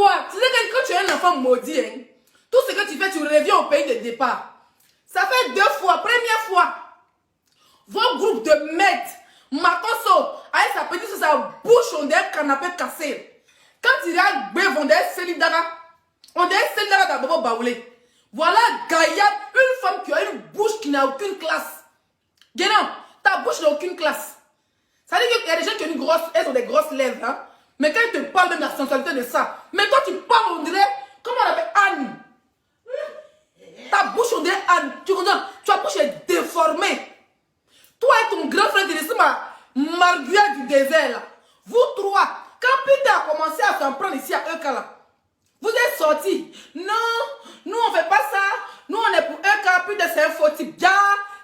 fois, tu sais que quand tu es un enfant maudit, hein, tout ce que tu fais, tu reviens au pays de départ. Ça fait 2 fois. Première fois, vos groupes de maîtres, Makoso, avec sa petite sur sa bouche, on dirait un canapé cassé. Quand il a bé, on dirait Selidara. On dirait Selidara d'abord Baoulé. Voilà Gaïa, une femme qui a une bouche qui n'a aucune classe. Guénon, ta bouche n'a aucune classe. Ça veut dire qu'il y a des gens qui ont une grosse, elles ont des grosses lèvres, hein. Mais quand ils te parlent même de la sensualité de ça, mais toi tu parles, on dirait, comment on appelle Anne? Ta bouche, on dirait Anne. Tu comprends? Ta bouche est déformée. Toi et ton grand frère, tu es ma Marguerite du désert, là. Vous trois, quand Peter a commencé à s'en prendre ici à Euka, là, vous êtes sortis. Non, nous on fait pas ça. Nous on est pour Euka, Peter c'est un faux type.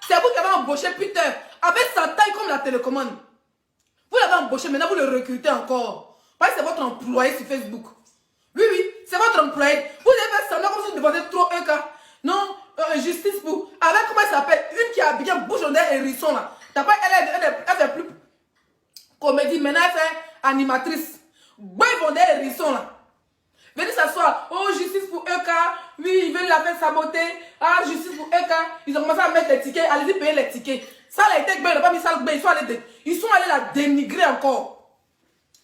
C'est vous qui avez embauché Peter avec sa taille comme la télécommande. Vous l'avez embauché, maintenant vous le recrutez encore. Parce que c'est votre employé sur Facebook. Oui, oui, c'est votre employé. Vous avez fait semblant comme si vous demandez trop Euka. Non, justice pour. Avec comment elle s'appelle? Une qui a bien bouche en l'air hérisson là. T'as pas, elle fait plus comédie, maintenant elle fait animatrice. Bon, ils vont des hérissons là. Venez s'asseoir. Oh, justice pour Euka. Oui, ils veulent la faire saboter. Ah, justice pour Euka. Ils ont commencé à mettre les tickets. Allez-y payer les tickets. Ça, elle a été bien, ils n'ont pas mis ça. Ils sont allés la dénigrer encore.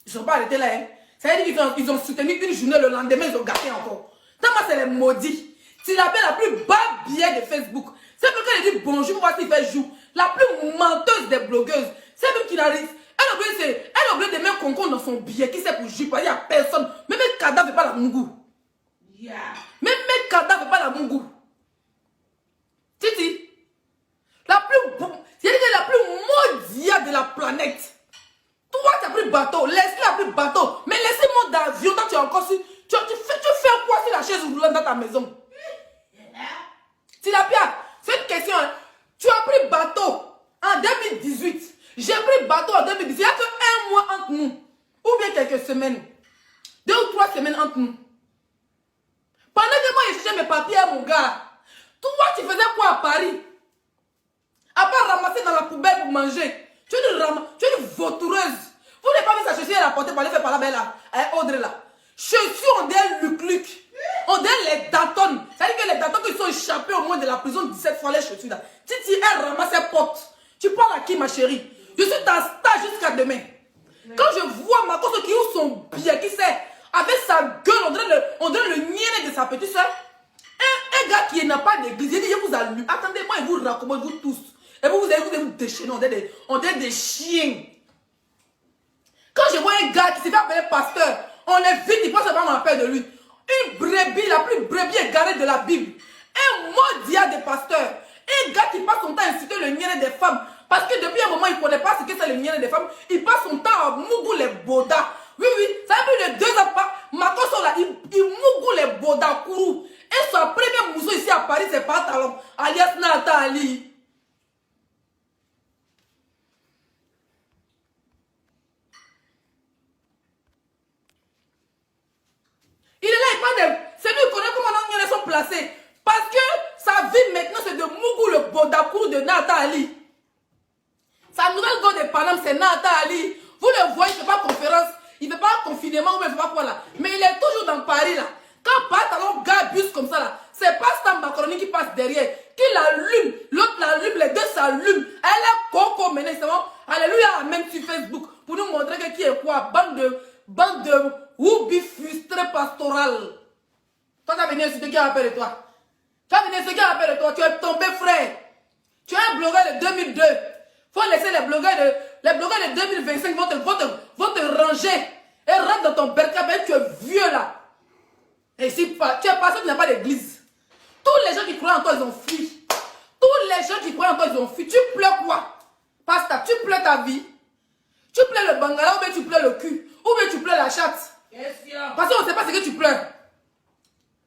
Ils ne sont pas arrêtés là. Hein. Ça veut dire qu'ils ont soutenu une journée, le lendemain, ils ont gâté encore. Tellement c'est les maudits. C'est la plus bas billet de Facebook. C'est même quand elle dit bonjour, voir s'il fait jour. La plus menteuse des blogueuses. C'est même qui n'arrive. Elle a oublié de mettre concombre dans son billet. Qui c'est pour juger? Il n'y a personne. Même mes cadavres ne pas la mungou. Yeah. Même mes cadavres ne pas la mungou. Titi. C'est la plus maudite de la planète. Toi, tu as pris bateau. Laisse-la a pris bateau. Mais laissez-moi d'avion. Toi, tu es encore sur. Tu fais quoi sur la chaise roulante dans ta maison? Tilapia, c'est une question. Hein. Tu as pris bateau en 2018. J'ai pris bateau en 2018. Il n'y a que 1 mois entre nous. Ou bien quelques semaines. 2 ou 3 semaines entre nous. Pendant que moi, j'ai cherché mes papiers, mon gars. Toi, tu faisais quoi à Paris? À part ramasser dans la poubelle pour manger. Tu es une vautoureuse. Vous n'avez pas mis sa chaussure à la porter pour aller faire par là, là. Audrey là. Chaussures, on dirait Luc. On dirait les Dalton. Ça veut dire que les Dalton qui sont échappés au moins de la prison 17 fois les chaussures là. Titi, elle ramasse ses potes. Tu parles à qui, ma chérie? Je suis ta star jusqu'à demain. Quand je vois ma cause qui ouvre son billet, qui sait, avec sa gueule, on dirait le niais de sa petite soeur. Un gars qui n'a pas d'église, il dit, je vous allume. Attendez, moi, il vous raccommode, vous tous. Et vous allez vous déchaîner, on dirait des chiens. Quand je vois un gars qui s'est fait appeler pasteur, on est vite, il pense pas m'appelle de lui. Une brebis, la plus brebis égarée de la Bible. Un maudit de pasteur. Un gars qui passe son temps à insulter le niais des femmes. Parce que depuis un moment, il ne connaît pas ce que c'est le niais des femmes. Il passe son temps à mougou les bodas. Oui, oui, ça fait plus de 2 ans pas. Makoso là, il mougou les bodas kourou. Et son premier mousseau ici à Paris, c'est Pantalon, alias Nathalie. Il est là, il parle de... C'est lui qui connaît comment les gens sont placés. Parce que sa vie maintenant, c'est de mougou le bodakourou de Nathalie. Sa nouvelle go de Paname, c'est Nathalie. Vous le voyez, il ne fait pas conférence, il ne fait pas confinement, ou il ne fait pas quoi là. Mais il est toujours dans Paris là. Quand Pantalon gars bus comme ça là, c'est pas Stan Macaroni qui passe derrière, qui l'allume, l'autre l'allume, les deux s'allument. Elle est coco maintenant, c'est bon. Alléluia, même sur Facebook, pour nous montrer que qui est quoi, bande de Oubi frustré pastoral. Toi, tu as venu insulter qui a appelé de toi. Tu as venu insulter qui a appelé de toi. Tu es tombé frère. Tu es un blogueur de 2002. Faut laisser les blogueurs de 2025 vont te ranger et rentrer dans ton bercap et tu es vieux là. Et si tu es pasteur, tu n'as pas d'église. Tous les gens qui croient en toi, ils ont fui. Tous les gens qui croient en toi, ils ont fui. Tu pleures quoi? Pasteur, tu pleures ta vie. Tu pleures le bangala ou bien tu pleures le cul. Ou bien tu pleures la chatte. Parce qu'on ne sait pas ce que tu pleures.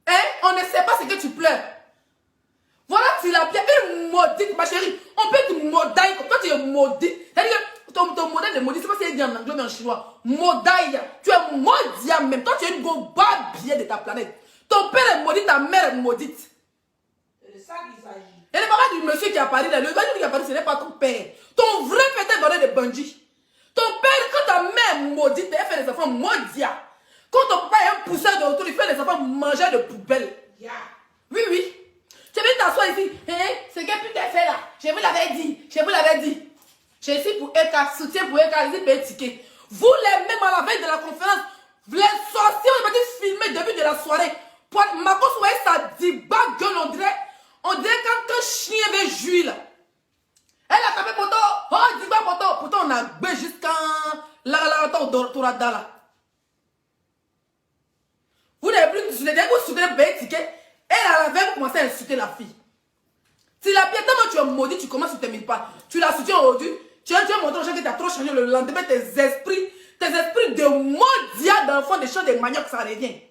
Hein? On ne sait pas ce que tu pleures. Voilà, tu l'as bien une maudite, ma chérie. On peut te maudaille comme toi, tu es maudite. C'est-à-dire que ton modèle de maudit, c'est pas si il dit en anglais mais en chinois. Maudaille. Tu es maudit même. Toi, tu es une go bas billet de ta planète. Ton père est maudit, ta mère est maudite. C'est de ça qu'il s'agit. Et le papa du monsieur qui a parlé là, le monsieur qui a parlé, ce n'est pas ton père. Ton vrai père t'a donné des bandits. Ton père, quand ta mère est maudite, elle fait des enfants maudits. Quand ton papa est un pousseur de retour, il fait les enfants manger de poubelle. Yeah. Oui, oui. Tu viens t'asseoir ici. Ce que putain fait là, je vous l'avais dit. Je vous l'avais dit. Je suis pour Eka, soutien pour Eka, les payer ticket. Vous les mêmes à la veille de la conférence, les sorciers ont été filmés au début de la soirée. Pour Marcos, vous voyez ça dit bas gueule, on dirait quand un chien veut jouir là. Elle a tapé poto, oh, dit bas poto. Pourtant, on a bé jusqu'à la torada là. Vous n'avez plus, dès que vous soutenez payer ticket, elle a la veille, vous commencez à insulter la fille. Si la pièce, tellement tu es maudit, tu commences, tu ne termines pas. Tu la soutiens aujourd'hui, tu as montré aux gens que tu as trop changé le lendemain, tes esprits de maudits d'enfants des champs de manioc, ça revient.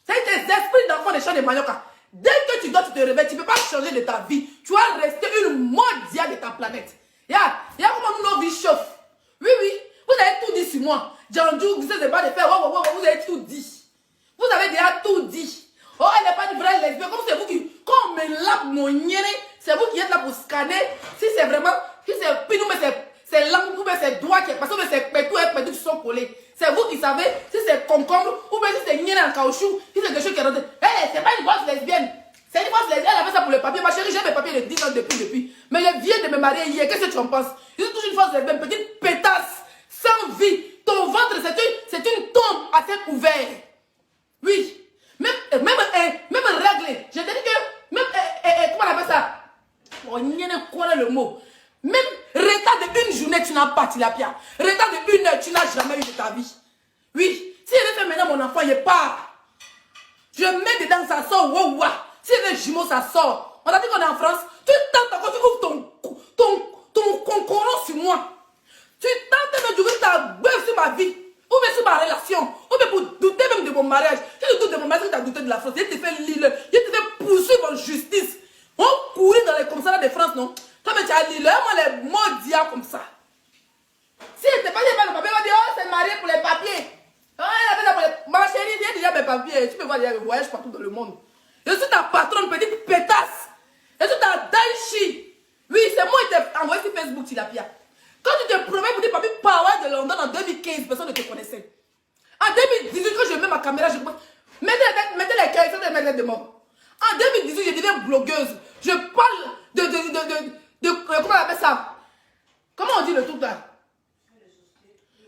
C'est tes esprits d'enfants des champs de manioc. Dès que tu dois, tu te réveilles, tu ne peux pas changer de ta vie. Tu vas rester une maudite de ta planète. Regarde comment nos vies chauffent. Oui, oui, vous avez tout dit sur moi. Djandjou, vous n'avez pas de faire, vous avez tout dit. Vous avez déjà tout dit. Oh, elle n'est pas une vraie lesbienne. Comme c'est vous qui, quand on me lave mon niéré, c'est vous qui êtes là pour scanner. Si c'est vraiment, si c'est pinou, mais c'est langue ou bien c'est doigt qui est, parce que c'est pétou et pétou qui sont collés. C'est vous qui savez si c'est concombre ou bien si c'est niéré en caoutchouc, si c'est quelque chose qui est rentré. Hey, c'est pas une grosse lesbienne. C'est une grosse lesbienne, elle a fait ça pour les papiers. Ma chérie, j'ai mes papiers de 10 ans depuis. Mais je viens de me marier hier. Qu'est-ce que tu en penses? Je suis toujours une fausse lesbienne, petite pétasse, sans vie. Ton ventre, c'est une tombe à tête ouverte. Oui. Même réglé. Je te dis que, même, comment on appelle ça? Oh, il y a quoi le mot? Même retard de une journée, tu n'as pas tilapia. Retard de une heure, tu n'as jamais eu de ta vie. Oui. Si elle fait maintenant mon enfant, il part. Je mets dedans, ça sort. Wow, wow. Si elle veut jumeau, ça sort. On a dit qu'on est en France. Tu tentes encore, tu ouvres ton concurrent sur moi. Tu tentes d'ouvrir ta bœuf sur ma vie. Ou bien sur ma relation, ou bien pour douter même de mon mariage. Si tu doutes de mon mariage, tu as douté de la France. Il te fait l'île, il te fait poursuivre en justice. On courir dans les commissariats de France, non? Toi, mais tu as l'île, moi, les maudits comme ça. Si elle ne pas le papier, on va dire, oh, c'est marié pour les papiers. Oh, elle a fait ça pour les... Ma chérie, viens déjà mes papiers. Tu peux voir, il y a des voyages partout dans le monde. Je suis ta patronne, petite pétasse. Je suis ta Daichi. Oui, c'est moi qui t'ai envoyé sur Facebook, Tilapia. Quand tu te promets pour des papiers Power de London en 2015, personne ne te connaissait. En 2018, quand je mets ma caméra, je mettez les cœurs, ça de mettre de mort. En 2018, je deviens blogueuse. Je parle comment on appelle ça? Comment on dit le truc là?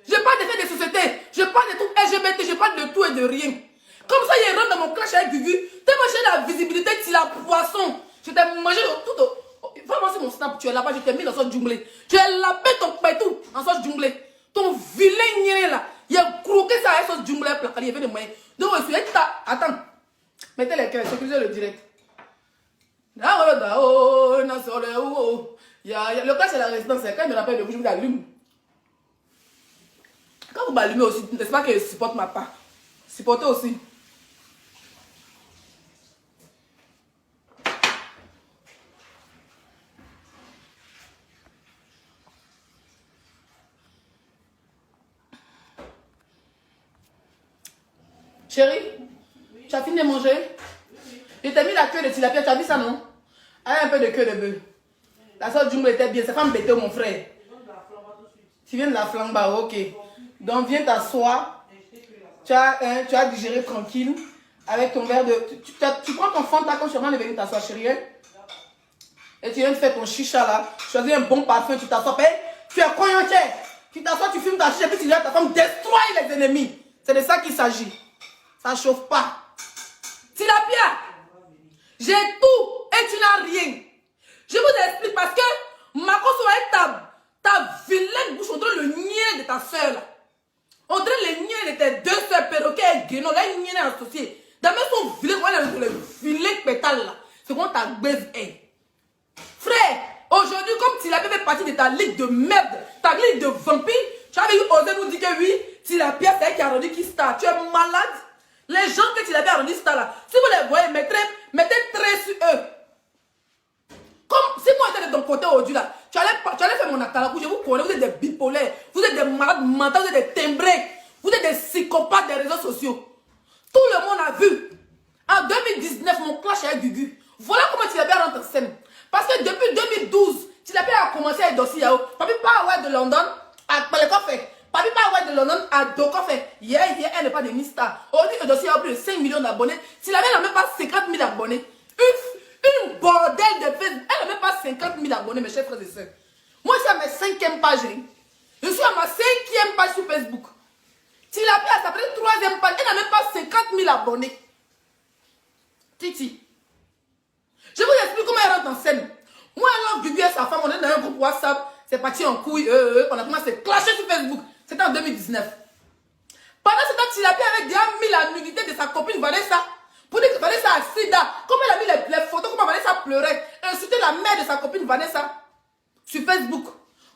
Je parle des faits des sociétés. Je parle des trucs LGBT, je parle de tout et de rien. Comme ça, il rentre dans mon clash avec Gugu. T'as mangé la visibilité, tu la poisson. Je t'ai mangé tout. Va voir si mon snap, tu es là-bas, je t'ai mis dans ce jungle. Tu es lapé ton pétou en sauce jungle. Ton vilain nieré là, il a croqué ça avec sauce jungle, il y avait des moyens. Donc, je suis attends, mettez les cœurs, sécurisez le direct. Le cas, c'est la résidence, quand il me rappelle de vous, je vous allume. Quand vous m'allumez aussi, n'est-ce pas que je supporte ma part? Supportez aussi. Chérie, oui. Tu as fini de manger? Oui. Je t'ai mis la queue de tilapia, tu as vu ça, non? Allez, un peu de queue de bœuf. La sauce jungle était bien, c'est pas m'embêter mon frère. Tu viens de la flamba, ok. Donc viens t'asseoir. Tu as digéré tranquille avec ton verre de... Tu prends ton fanta quand tu es en train de venir t'asseoir, chérie. Et tu viens de faire ton chicha là. Choisis un bon parfum, tu t'assois. Tu es cognontière. Tu t'assois, tu fumes ta chicha, puis tu dis à ta femme, destroy les ennemis. C'est de ça qu'il s'agit. Ça ne chauffe pas. Tilapia, j'ai tout et tu n'as rien. Je vous explique parce que Marcos avec ta vilaine bouche, on dirait le niais de ta soeur là. On dirait le niais de tes deux soeurs perroquets et guénon. Là, il niais associé. Dans même son vilain, le vilain pétale là. C'est comment ta baise est. Frère, aujourd'hui, comme Tilapia fait partie de ta ligue de merde, ta ligue de vampires, tu avais osé nous dire que oui, Tilapia, c'est elle qui a rendu qui star. Tu es malade. Les gens que Tilapia a rendu star là, si vous les voyez, mettez très sur eux. Comme si moi j'étais de ton côté aujourd'hui là, tu allais faire mon acte là, je vous connais, vous êtes des bipolaires, vous êtes des malades mentaux, vous êtes des timbrés, vous êtes des psychopathes des réseaux sociaux. Tout le monde a vu. En 2019, mon clash avec Gugu. Voilà comment Tilapia rentre en scène. Parce que depuis 2012, Tilapia a commencé à être dossier. Papi Power de London, à le coffre. Papi Power de London à Dokoff. Hier, elle n'est pas de Mista. Aujourd'hui, le dossier a plus de 5 millions d'abonnés. Si la mère n'a même pas 50 000 abonnés, une bordel de Facebook, elle n'a même pas 50 000 abonnés, mes chers frères et sœurs. Moi, je suis à ma 5e page. Je suis à ma 5e page sur Facebook. Si la mère s'appelle 3e page, elle n'a même pas 50 000 abonnés. Titi. Je vous explique comment elle rentre en scène. Moi, alors, Gugu et sa femme, on est dans un groupe WhatsApp. C'est parti en couille. On a commencé à se clasher sur Facebook. C'était en 2019. Pendant ce temps, Tilapia avait déjà mis la nudité de sa copine Vanessa. Pour dire que Vanessa a sida. Comme elle a mis les photos, comment Vanessa pleurait. Insulter la mère de sa copine Vanessa. Sur Facebook.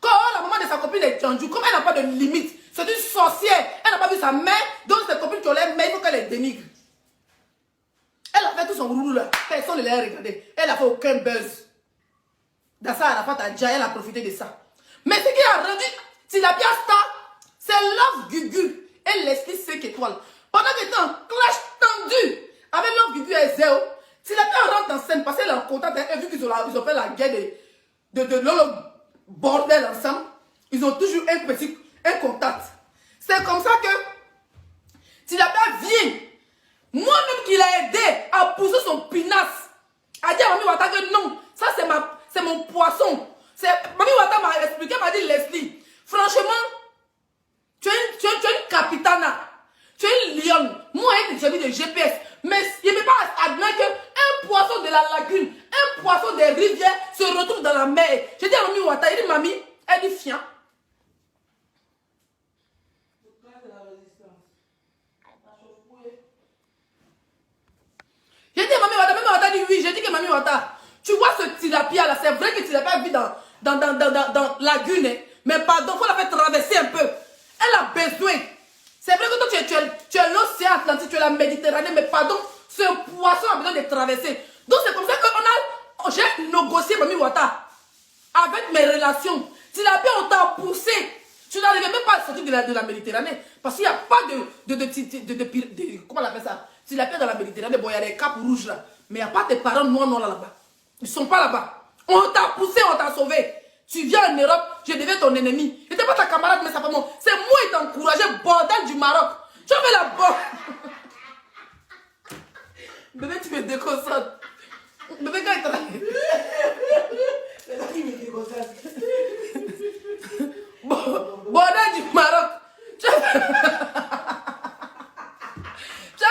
Quand la maman de sa copine est tendue, comme elle n'a pas de limite. C'est une sorcière. Elle n'a pas vu sa mère. Donc ses copines qui ont l'air, mais il faut qu'elle les dénigre. Elle a fait tout son roulou là. Personne ne l'a regardé. Elle n'a fait aucun buzz. Dans ça, Arafat a déjà, elle a profité de ça. Mais ce qui a rendu Tilapia star, c'est Love Gugu et Leslie 5 étoiles. Pendant que était en clash tendu avec Love Gugu et Zéo, Tilapia rentre en scène parce qu'elle est en contact. Et vu qu'ils ont fait la guerre de Lolo bordel ensemble, ils ont toujours un contact. C'est comme ça que Tilapia vient. Moi-même qui l'a aidé à pousser son pinasse, a dit à Mami Wata que non, ça c'est mon poisson. Mami Wata m'a expliqué, m'a dit Leslie, franchement, tu es une capitana, tu es une lionne. Moi, j'ai mis des GPS, mais je ne peux pas admettre qu'un poisson de la lagune, un poisson des rivières se retrouve dans la mer. J'ai dit à Mami Wata, il dit Mami, elle dit fiant. J'ai dit à Mami Wata dit oui, j'ai dit que Mami Wata, tu vois ce tilapia là, c'est vrai que Tilapia vit dans lagune, hein, mais pardon, il faut la faire traverser un peu. Elle a besoin. C'est vrai que toi tu es l'océan Atlantique, tu es la Méditerranée, mais pardon, ce poisson a besoin de traverser. Donc c'est comme ça que j'ai négocié Mami Wata avec mes relations. Tilapia, on t'a poussé. Tu n'arrivais même pas à sortir de la Méditerranée. Parce qu'il n'y a pas comment on appelle ça? Tilapia dans la Méditerranée, bon, il y a des capes rouges là. Mais il n'y a pas de parents noirs là-bas. Ils ne sont pas là-bas. On t'a poussé, on t'a sauvé. Tu viens en Europe, je deviens ton ennemi. Ce n'était pas ta camarade, mais sa femme. C'est moi qui t'ai encouragé, bordel du Maroc. Tu as fait la bonne. Bébé, tu me déconcentres. Bébé, quand il travaille. C'est qui me déconcentre. Bordel du Maroc. Tu as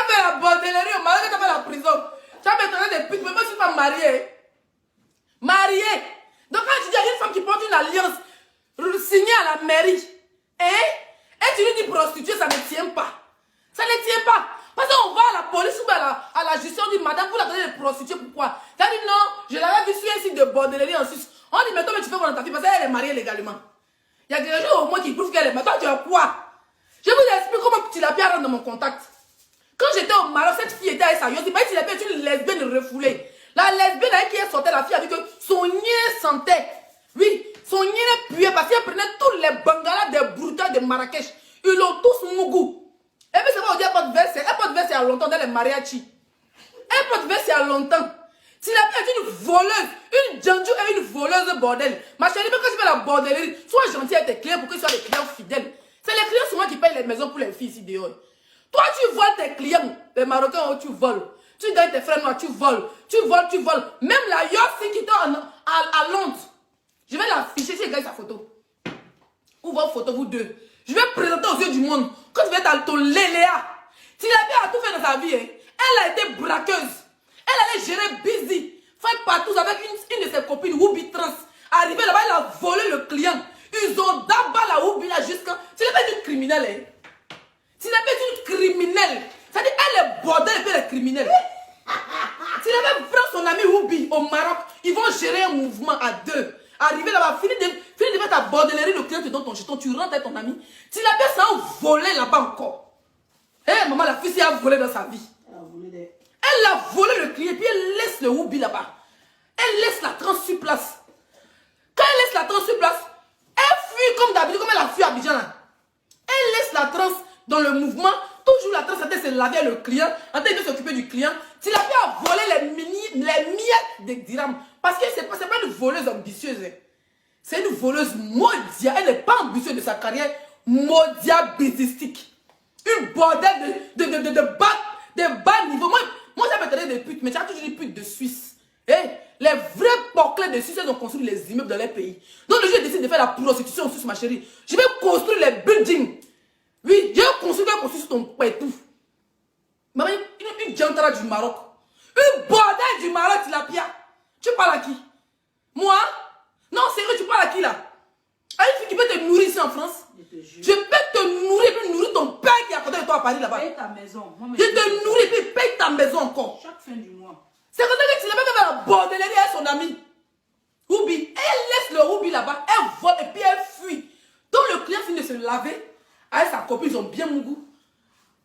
fait la bordellerie au Maroc, tu as fait la prison. Tu as fait des putes, mais moi je ne suis pas mariée. Mariée. Donc quand tu dis à une femme qui porte une alliance signée à la mairie, et tu lui dis prostituée, ça ne tient pas. Ça ne tient pas. Parce qu'on va à la police ou à la justice, on dit madame, vous la donnez de prostituée, pourquoi? Tu as dit non, je l'avais vu sur un site de bordellerie en Suisse. On dit mais toi, mais tu fais quoi dans ta fille parce qu'elle est mariée légalement. Il y a quelque chose au moins qui prouve qu'elle est mariée. Toi, tu as quoi? Je vous explique comment Tilapia rentre dans mon contact. Quand j'étais au Maroc, cette fille était avec sa yose. Il Tilapia est une lesbienne refoulée. La lesbienne avec qui elle sortait, la fille a vu que son nez sentait. Oui, son nez puait parce qu'elle prenait tous les bangalas des brutales de Marrakech. Ils l'ont tous mougou. Et puis c'est pas dire elle porte verset. Elle porte verset à longtemps dans les mariachis. Elle porte verset à longtemps. Tilapia est une voleuse, une djandjou et une voleuse bordel. Ma chérie, même quand tu fais la bordellerie, sois gentil avec tes clients pour qu'ils soient des clients fidèles. C'est les clients souvent qui payent les maisons pour les filles ici dehors. Toi, tu voles tes clients, les Marocains, où tu voles. Tu gagnes tes frères noirs, tu voles. Tu voles, tu voles. Même la Yossi qui est à Londres. Je vais l'afficher si elle gagne sa photo. Ou vos photos, vous deux. Je vais présenter aux yeux du monde. Quand tu vas être ton Léléa. Tilapia a tout fait dans sa vie. Hein. Elle a été braqueuse. Elle allait gérer busy. Faire partout avec une de ses copines, Woubi Trans. Arrivé là-bas, elle a volé le client. Ils ont d'abord la Woubi là jusqu'à. Tilapia est une criminelle. Hein. Tilapia est une criminelle. C'est-à-dire, elle est bordel et puis elle est criminelle. Tilapia prend son ami Woubi au Maroc. Ils vont gérer un mouvement à deux. Arrivé là-bas, fini de faire ta bordellerie, le client te donne ton jeton, tu rentres avec ton ami. Tilapia s'est volé là-bas encore. Hé, maman, la fille a volé dans sa vie. Elle a volé le client, puis elle laisse le Woubi là-bas. Elle laisse la trans sur place. Quand elle laisse la trans sur place, elle fuit comme d'habitude, comme elle a fui à Abidjan là. Elle laisse la trans dans le mouvement. Toujours la trans, elle se laver le client, en train de s'occuper du client. Tilapia a volé les miettes de dirhams. Parce que ce n'est pas une voleuse ambitieuse. Hein. C'est une voleuse mondiale. Elle n'est pas ambitieuse de sa carrière Modia businesstique. Une bordel de bas niveau. Moi j'avais traité de pute, mais tu as toujours dit pute de Suisse. Les vrais porclés de Suisse, ils ont construit les immeubles dans les pays. Donc le jour où je décide de faire la prostitution en Suisse, ma chérie, je vais construire les buildings. Oui, je vais construire sur ton pétou. Maman, une gentara du Maroc. Une bordel du Maroc, Tilapia. Tu parles à qui? Moi? Non, sérieux, tu parles à qui là? À une fille qui peut te nourrir ici en France? Je peux te nourrir, puis nourrir ton père qui est à côté de toi à Paris là-bas. Paye ta maison. Je te nourris, puis paye ta maison encore. Chaque fin du mois. C'est comme ça que tu l'as fait faire la bordellerie à son ami. Ruby, elle laisse le Ruby là-bas, elle vole et puis elle fuit. Donc le client finit de se laver, avec sa copine, ils ont bien mon goût.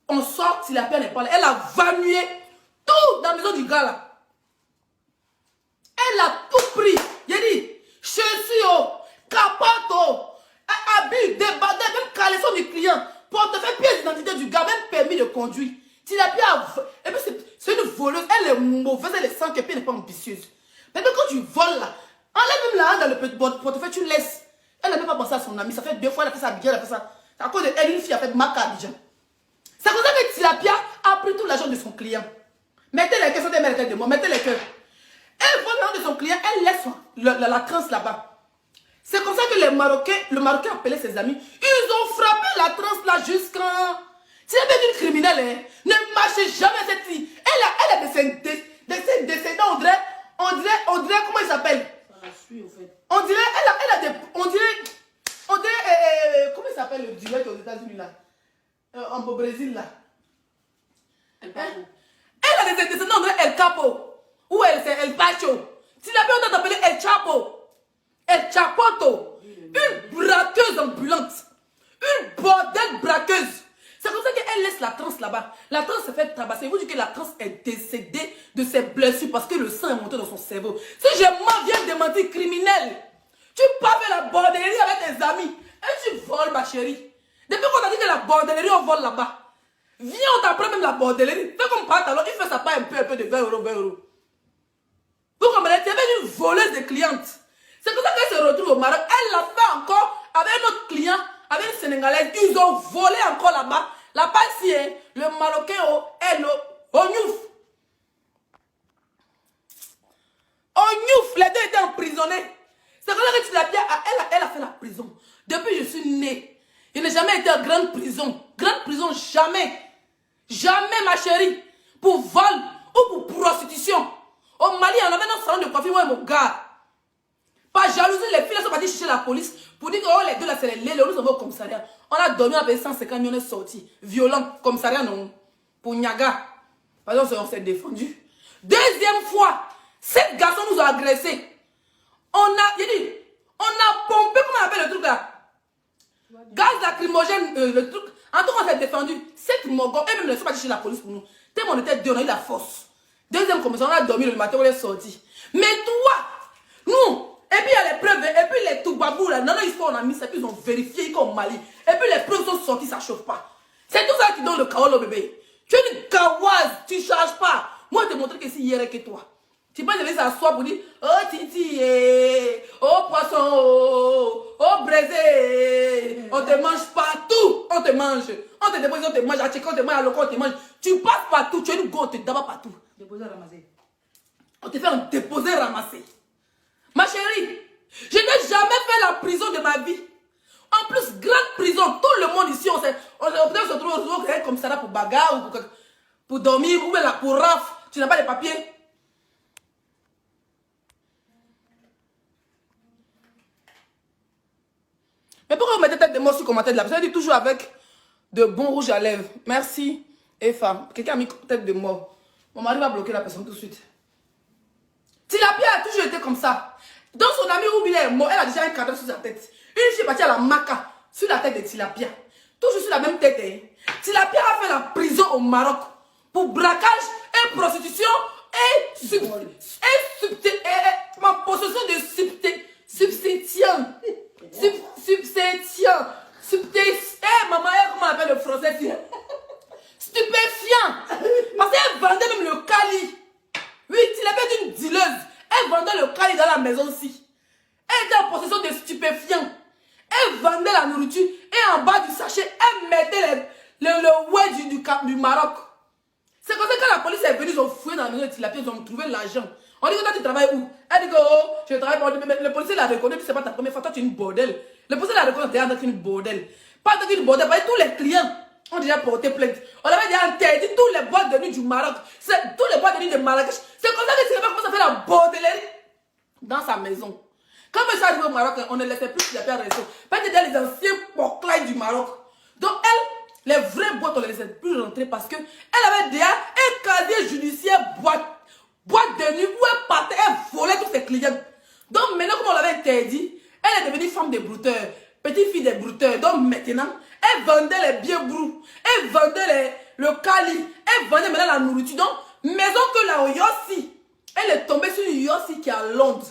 On sort, si la paix n'est pas là, elle a vanué tout dans la maison du gars là. Elle a tout pris. J'ai dit, chaussures, capote, habits, débardés, même caleçon du client, portefeuille, pièce d'identité du gars, même permis de conduire. Et puis c'est une voleuse, elle est mauvaise, elle est sans et puis elle n'est pas ambitieuse. Mais quand tu voles là, enlève même la main dans le petit portefeuille, tu laisses. Elle n'a même pas pensé à son ami, ça fait 2 fois, elle a fait ça à Abidjan, elle a fait ça. À cause d'elle, une fille a fait Maka à Abidjan. C'est comme ça que Tilapia a pris tout l'argent de son client. Mettez les cœurs sur des mères de moi, mettez les cœurs. Elle vole l'argent de son client, elle laisse la transe là-bas. C'est comme ça que le Marocain appelait ses amis. Ils ont frappé la transe là jusqu'en... Si elle est une criminelle, hein, ne marchez jamais cette fille. Elle a des descendants, on dirait, comment il s'appelle? Ça la suit au fait. On dirait, elle a des, on dirait, comment il s'appelle le duel aux États-Unis là? Au Brésil là. Elle parle. Elle a des descendants, on dirait El Capo. Ou El Pacho. Si la personne t'a appelé El Chapo. El Chapoto. Une braqueuse ambulante. Une bordelle braqueuse. C'est comme ça qu'elle laisse la transe là-bas. La transe se fait tabasser. Vous dites que la transe est décédée de ses blessures parce que le sang est monté dans son cerveau. Si je m'en viens de mentir criminel, tu pars faire la bordellerie avec tes amis et tu voles, ma chérie. Depuis qu'on t'a dit que la bordellerie, on vole là-bas. Viens, on t'apprend même la bordellerie. Fais comme pantalon, il fait ça pas un peu de 20 euros, 20 euros. Vous comprenez? Tu es une voleuse de clientes. C'est comme ça qu'elle se retrouve au Maroc. Elle l'a fait encore avec un autre client, avec une Sénégalaise. Ils ont volé encore là-bas. Là-bas, si le Marocain, au Niouf. Au Niouf, les deux étaient emprisonnés. C'est comme ça que tu l'as bien. Elle a fait la prison. Depuis que je suis née, je n'ai jamais été en grande prison. Grande prison, jamais. Jamais, ma chérie. Pour vol ou pour prostitution. Au Mali, on avait un salon de coiffure, ouais, mon gars. Pas jalousie, les filles, elles sont parties chercher la police pour dire que oh, les deux là, c'est les lélés, nous sommes au commissariat. On a dormi, on a payé 150 millions, on est sorti. Violent, commissariat, non. Pour Niaga. Par exemple, on s'est défendu. Deuxième fois, 7 garçons nous ont agressés. On a pompé, comment on appelle le truc là? Gaz lacrymogène, le truc. En tout cas, on s'est défendu. 7 mogons, et même ne sont pas chercher la police pour nous. Tellement on était deux, on a eu la force. Deuxième commission, on a dormi le matin, on est sorti. Mais toi, nous, et puis il y a les preuves, et puis les toubabous là, non, on a mis ça, puis ils ont vérifié comme au Mali. Et puis les preuves sont sorties, ça ne chauffe pas. C'est tout ça qui donne le chaos, le bébé. Tu es une kawaze, tu ne charges pas. Moi, je te montrer que c'est hier que toi. Tu peux aller s'asseoir pour dire, oh titi, oh poisson, oh braisé, on te mange partout, on te mange. On te dépose, on te mange, à Tchèque, on te mange, à Loco, on te mange. Tu passes partout, tu es une go, on te daba partout. Déposer, ramasser. On te fait un déposer, ramasser. Ma chérie, je n'ai jamais fait la prison de ma vie. En plus, grande prison, tout le monde ici, on peut se trouver au commissariat pour bagarre, ou pour dormir, ou là, pour raf. Tu n'as pas de papiers. Mais pourquoi vous mettez tête de mort sur le commentaire de la personne? Elle dit toujours avec de bons rouges à lèvres. Merci, Eva. Quelqu'un a mis tête de mort. Mon mari va bloquer la personne tout de suite. Tilapia a toujours été comme ça. Donc son ami Ruby est mort, elle a déjà un cadre sur sa tête. Une fille est partie à la maca sur la tête de Tilapia. Toujours sur la même tête. Hein. Tilapia a fait la prison au Maroc pour braquage et prostitution et ma possession de substitution. Maman, comment on appelle le français? Stupéfiant. Parce qu'elle vendait même le cali. Oui, Tilapia est une dealeuse. Elle vendait le cali dans la maison aussi. Elle était en possession de stupéfiants. Elle vendait la nourriture Et en bas du sachet, elle mettait le wedge du Maroc. C'est comme ça que quand la police est venue, ils ont fouillé dans la maison de Tilapia, ils ont trouvé l'argent. On dit que toi tu travailles où? Elle dit que oh, je travaille pour le policier l'a reconnu, c'est pas ta première fois, toi tu es une bordel. Le policier l'a reconnu, tu es une bordel. Pas une bordel, parce que tous les clients ont déjà porté plainte. On avait déjà interdit tous les boîtes de nuit du Maroc, tous les boîtes de nuit de Marrakech. C'est comme ça que Tilapia commence à faire la bordellerie dans sa maison. Quand je suis arrivé au Maroc, on ne laissait plus Tilapia rester. Parce que déjà les anciens porclailles du Maroc. Donc elle, les vraies boîtes, on ne les laissait plus rentrer parce qu'elle avait déjà un casier judiciaire boîte de nuit où elle partait, elle volait tous ses clients. Donc maintenant, comme on l'avait interdit, elle est devenue femme des brouteurs, petite fille des brouteurs. Donc maintenant, elle vendait les biens brous, elle vendait le cali, elle vendait maintenant la nourriture. Donc, maison que la Yossi, elle est tombée sur une Yossi qui est à Londres.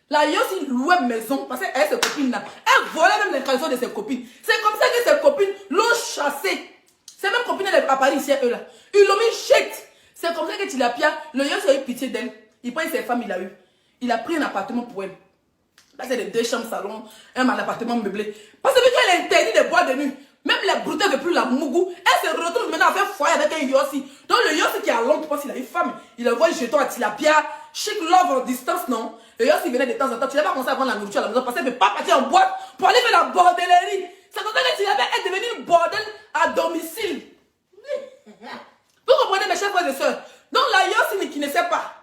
La Yossi louait maison parce qu'elle, ses copines là, elle volait même les caleçons de ses copines. C'est comme ça que ses copines l'ont chassée. Ces mêmes copines, elles à Paris ici, eux là. Ils l'ont mis chèque. C'est comme ça que Tilapia, le Yossi a eu pitié d'elle. Il prend ses femmes, il a eu. Il a pris un appartement pour elle. Là, c'est des 2 chambres, salon, un appartement meublé. Parce que qu'elle interdit des boîtes de nuit. Même les brouteurs ne veulent plus la mougou. Elle se retrouve maintenant à faire foyer avec un Yossi. Donc le Yossi qui est à Londres, parce qu'il a une femme, il envoie un jeton à Tilapia. Chic love en distance, non? Le Yossi venait de temps en temps. Tu n'as pas commencé à prendre la nourriture à la maison parce qu'elle ne veut pas partir en boîte pour aller faire la bordellerie. C'est comme ça que Tilapia est devenue une bordel à domicile. Vous comprenez mes chers frères et sœurs? Donc la Yossi qui ne sait pas.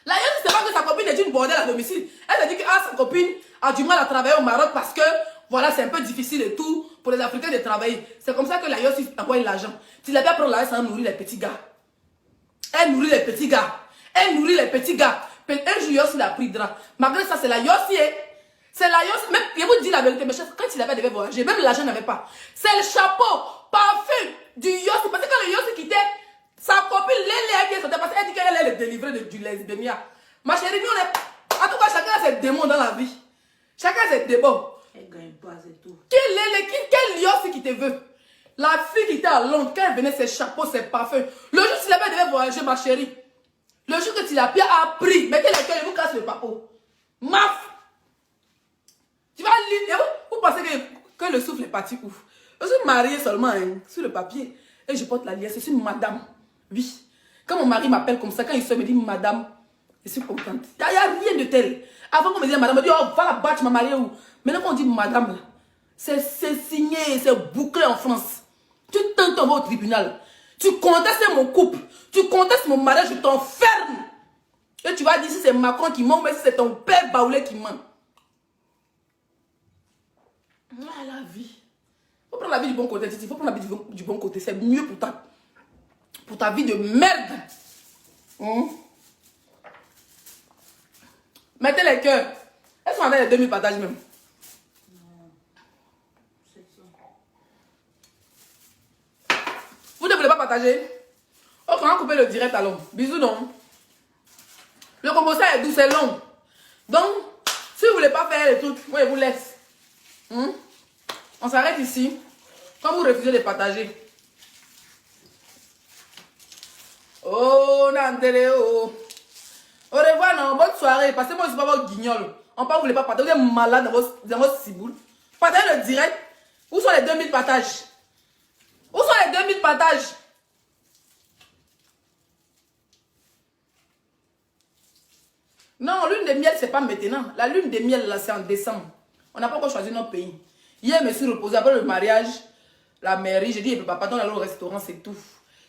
La Yossi ne sait pas que sa copine est une bordel à domicile. Elle a dit que sa copine a du mal à travailler au Maroc parce que voilà, c'est un peu difficile et tout pour les Africains de travailler. C'est comme ça que la Yossi envoie l'argent. Tilapia prend l'argent, ça nourrit les petits gars. Elle nourrit les petits gars. Elle nourrit les petits gars. Un jour, Yossi l'a pris drap. Malgré ça, c'est la Yossi. C'est la Yossi. Même, je vous dis la vérité, mes chefs, quand Tilapia devait voyager, même l'argent n'avait pas. C'est le chapeau, parfum du Yossi. Parce que quand le Yossi quittait, sa copine, Léléa, qui sortait, parce qu'elle dit qu'elle allait le délivrer du lesbénia. Ma chérie, nous, on est. En tout cas, chacun a ses démons dans la vie. Chacun a ses démons. Elle gagne pas, c'est tout. Quel Yossi qui te veut? La fille qui était à Londres, quand elle venait, ses chapeaux, ses parfums. Le jour où Tilapia devait voyager, ma chérie. Le jour que Tilapia a pris, mettez les cœurs et vous casse le papo. Maf! Tu vas lire. Vous pensez que le souffle est parti où? Je suis mariée seulement hein, sur le papier. Et je porte la liesse. Je suis une madame. Oui. Quand mon mari m'appelle comme ça, quand il se me dit madame, je suis contente. Il n'y a rien de tel. Avant qu'on me dise madame, on me dit oh, va la battre, tu m'as mariée où? Maintenant qu'on dit madame, là, c'est signé, c'est bouclé en France. Tu t'entends au tribunal. Tu contestes mon couple. Tu contestes mon mariage, je t'enferme. Et tu vas dire si c'est Macron qui ment, mais si c'est ton père Baoulé qui ment. Ah, la vie. Il faut prendre la vie du bon côté. Il faut prendre la vie du bon côté. C'est mieux pour ta vie de merde. Mettez les cœurs. Est-ce qu'on a les 2000 partages même? Non. C'est ça. Vous ne voulez pas partager? Ok, on va couper le direct alors. Bisous, non? Le combo ça est doux, c'est long. Donc, si vous ne voulez pas faire les trucs, moi je vous laisse. On s'arrête ici. Quand vous refusez de partager. Oh, Nandere, au revoir, non. Bonne soirée. Parce que moi, je ne suis pas votre guignol. On ne voulait pas partager. Vous êtes malade dans votre ciboule. Partagez le direct. Où sont les 2000 partages? Où sont les 2000 partages? Non, lune de miel, c'est pas maintenant. La lune de miel, là, c'est en décembre. On n'a pas encore choisi notre pays. Hier, je me suis reposée après le mariage. La mairie, j'ai dit, il ne peut pas partir au restaurant, c'est tout.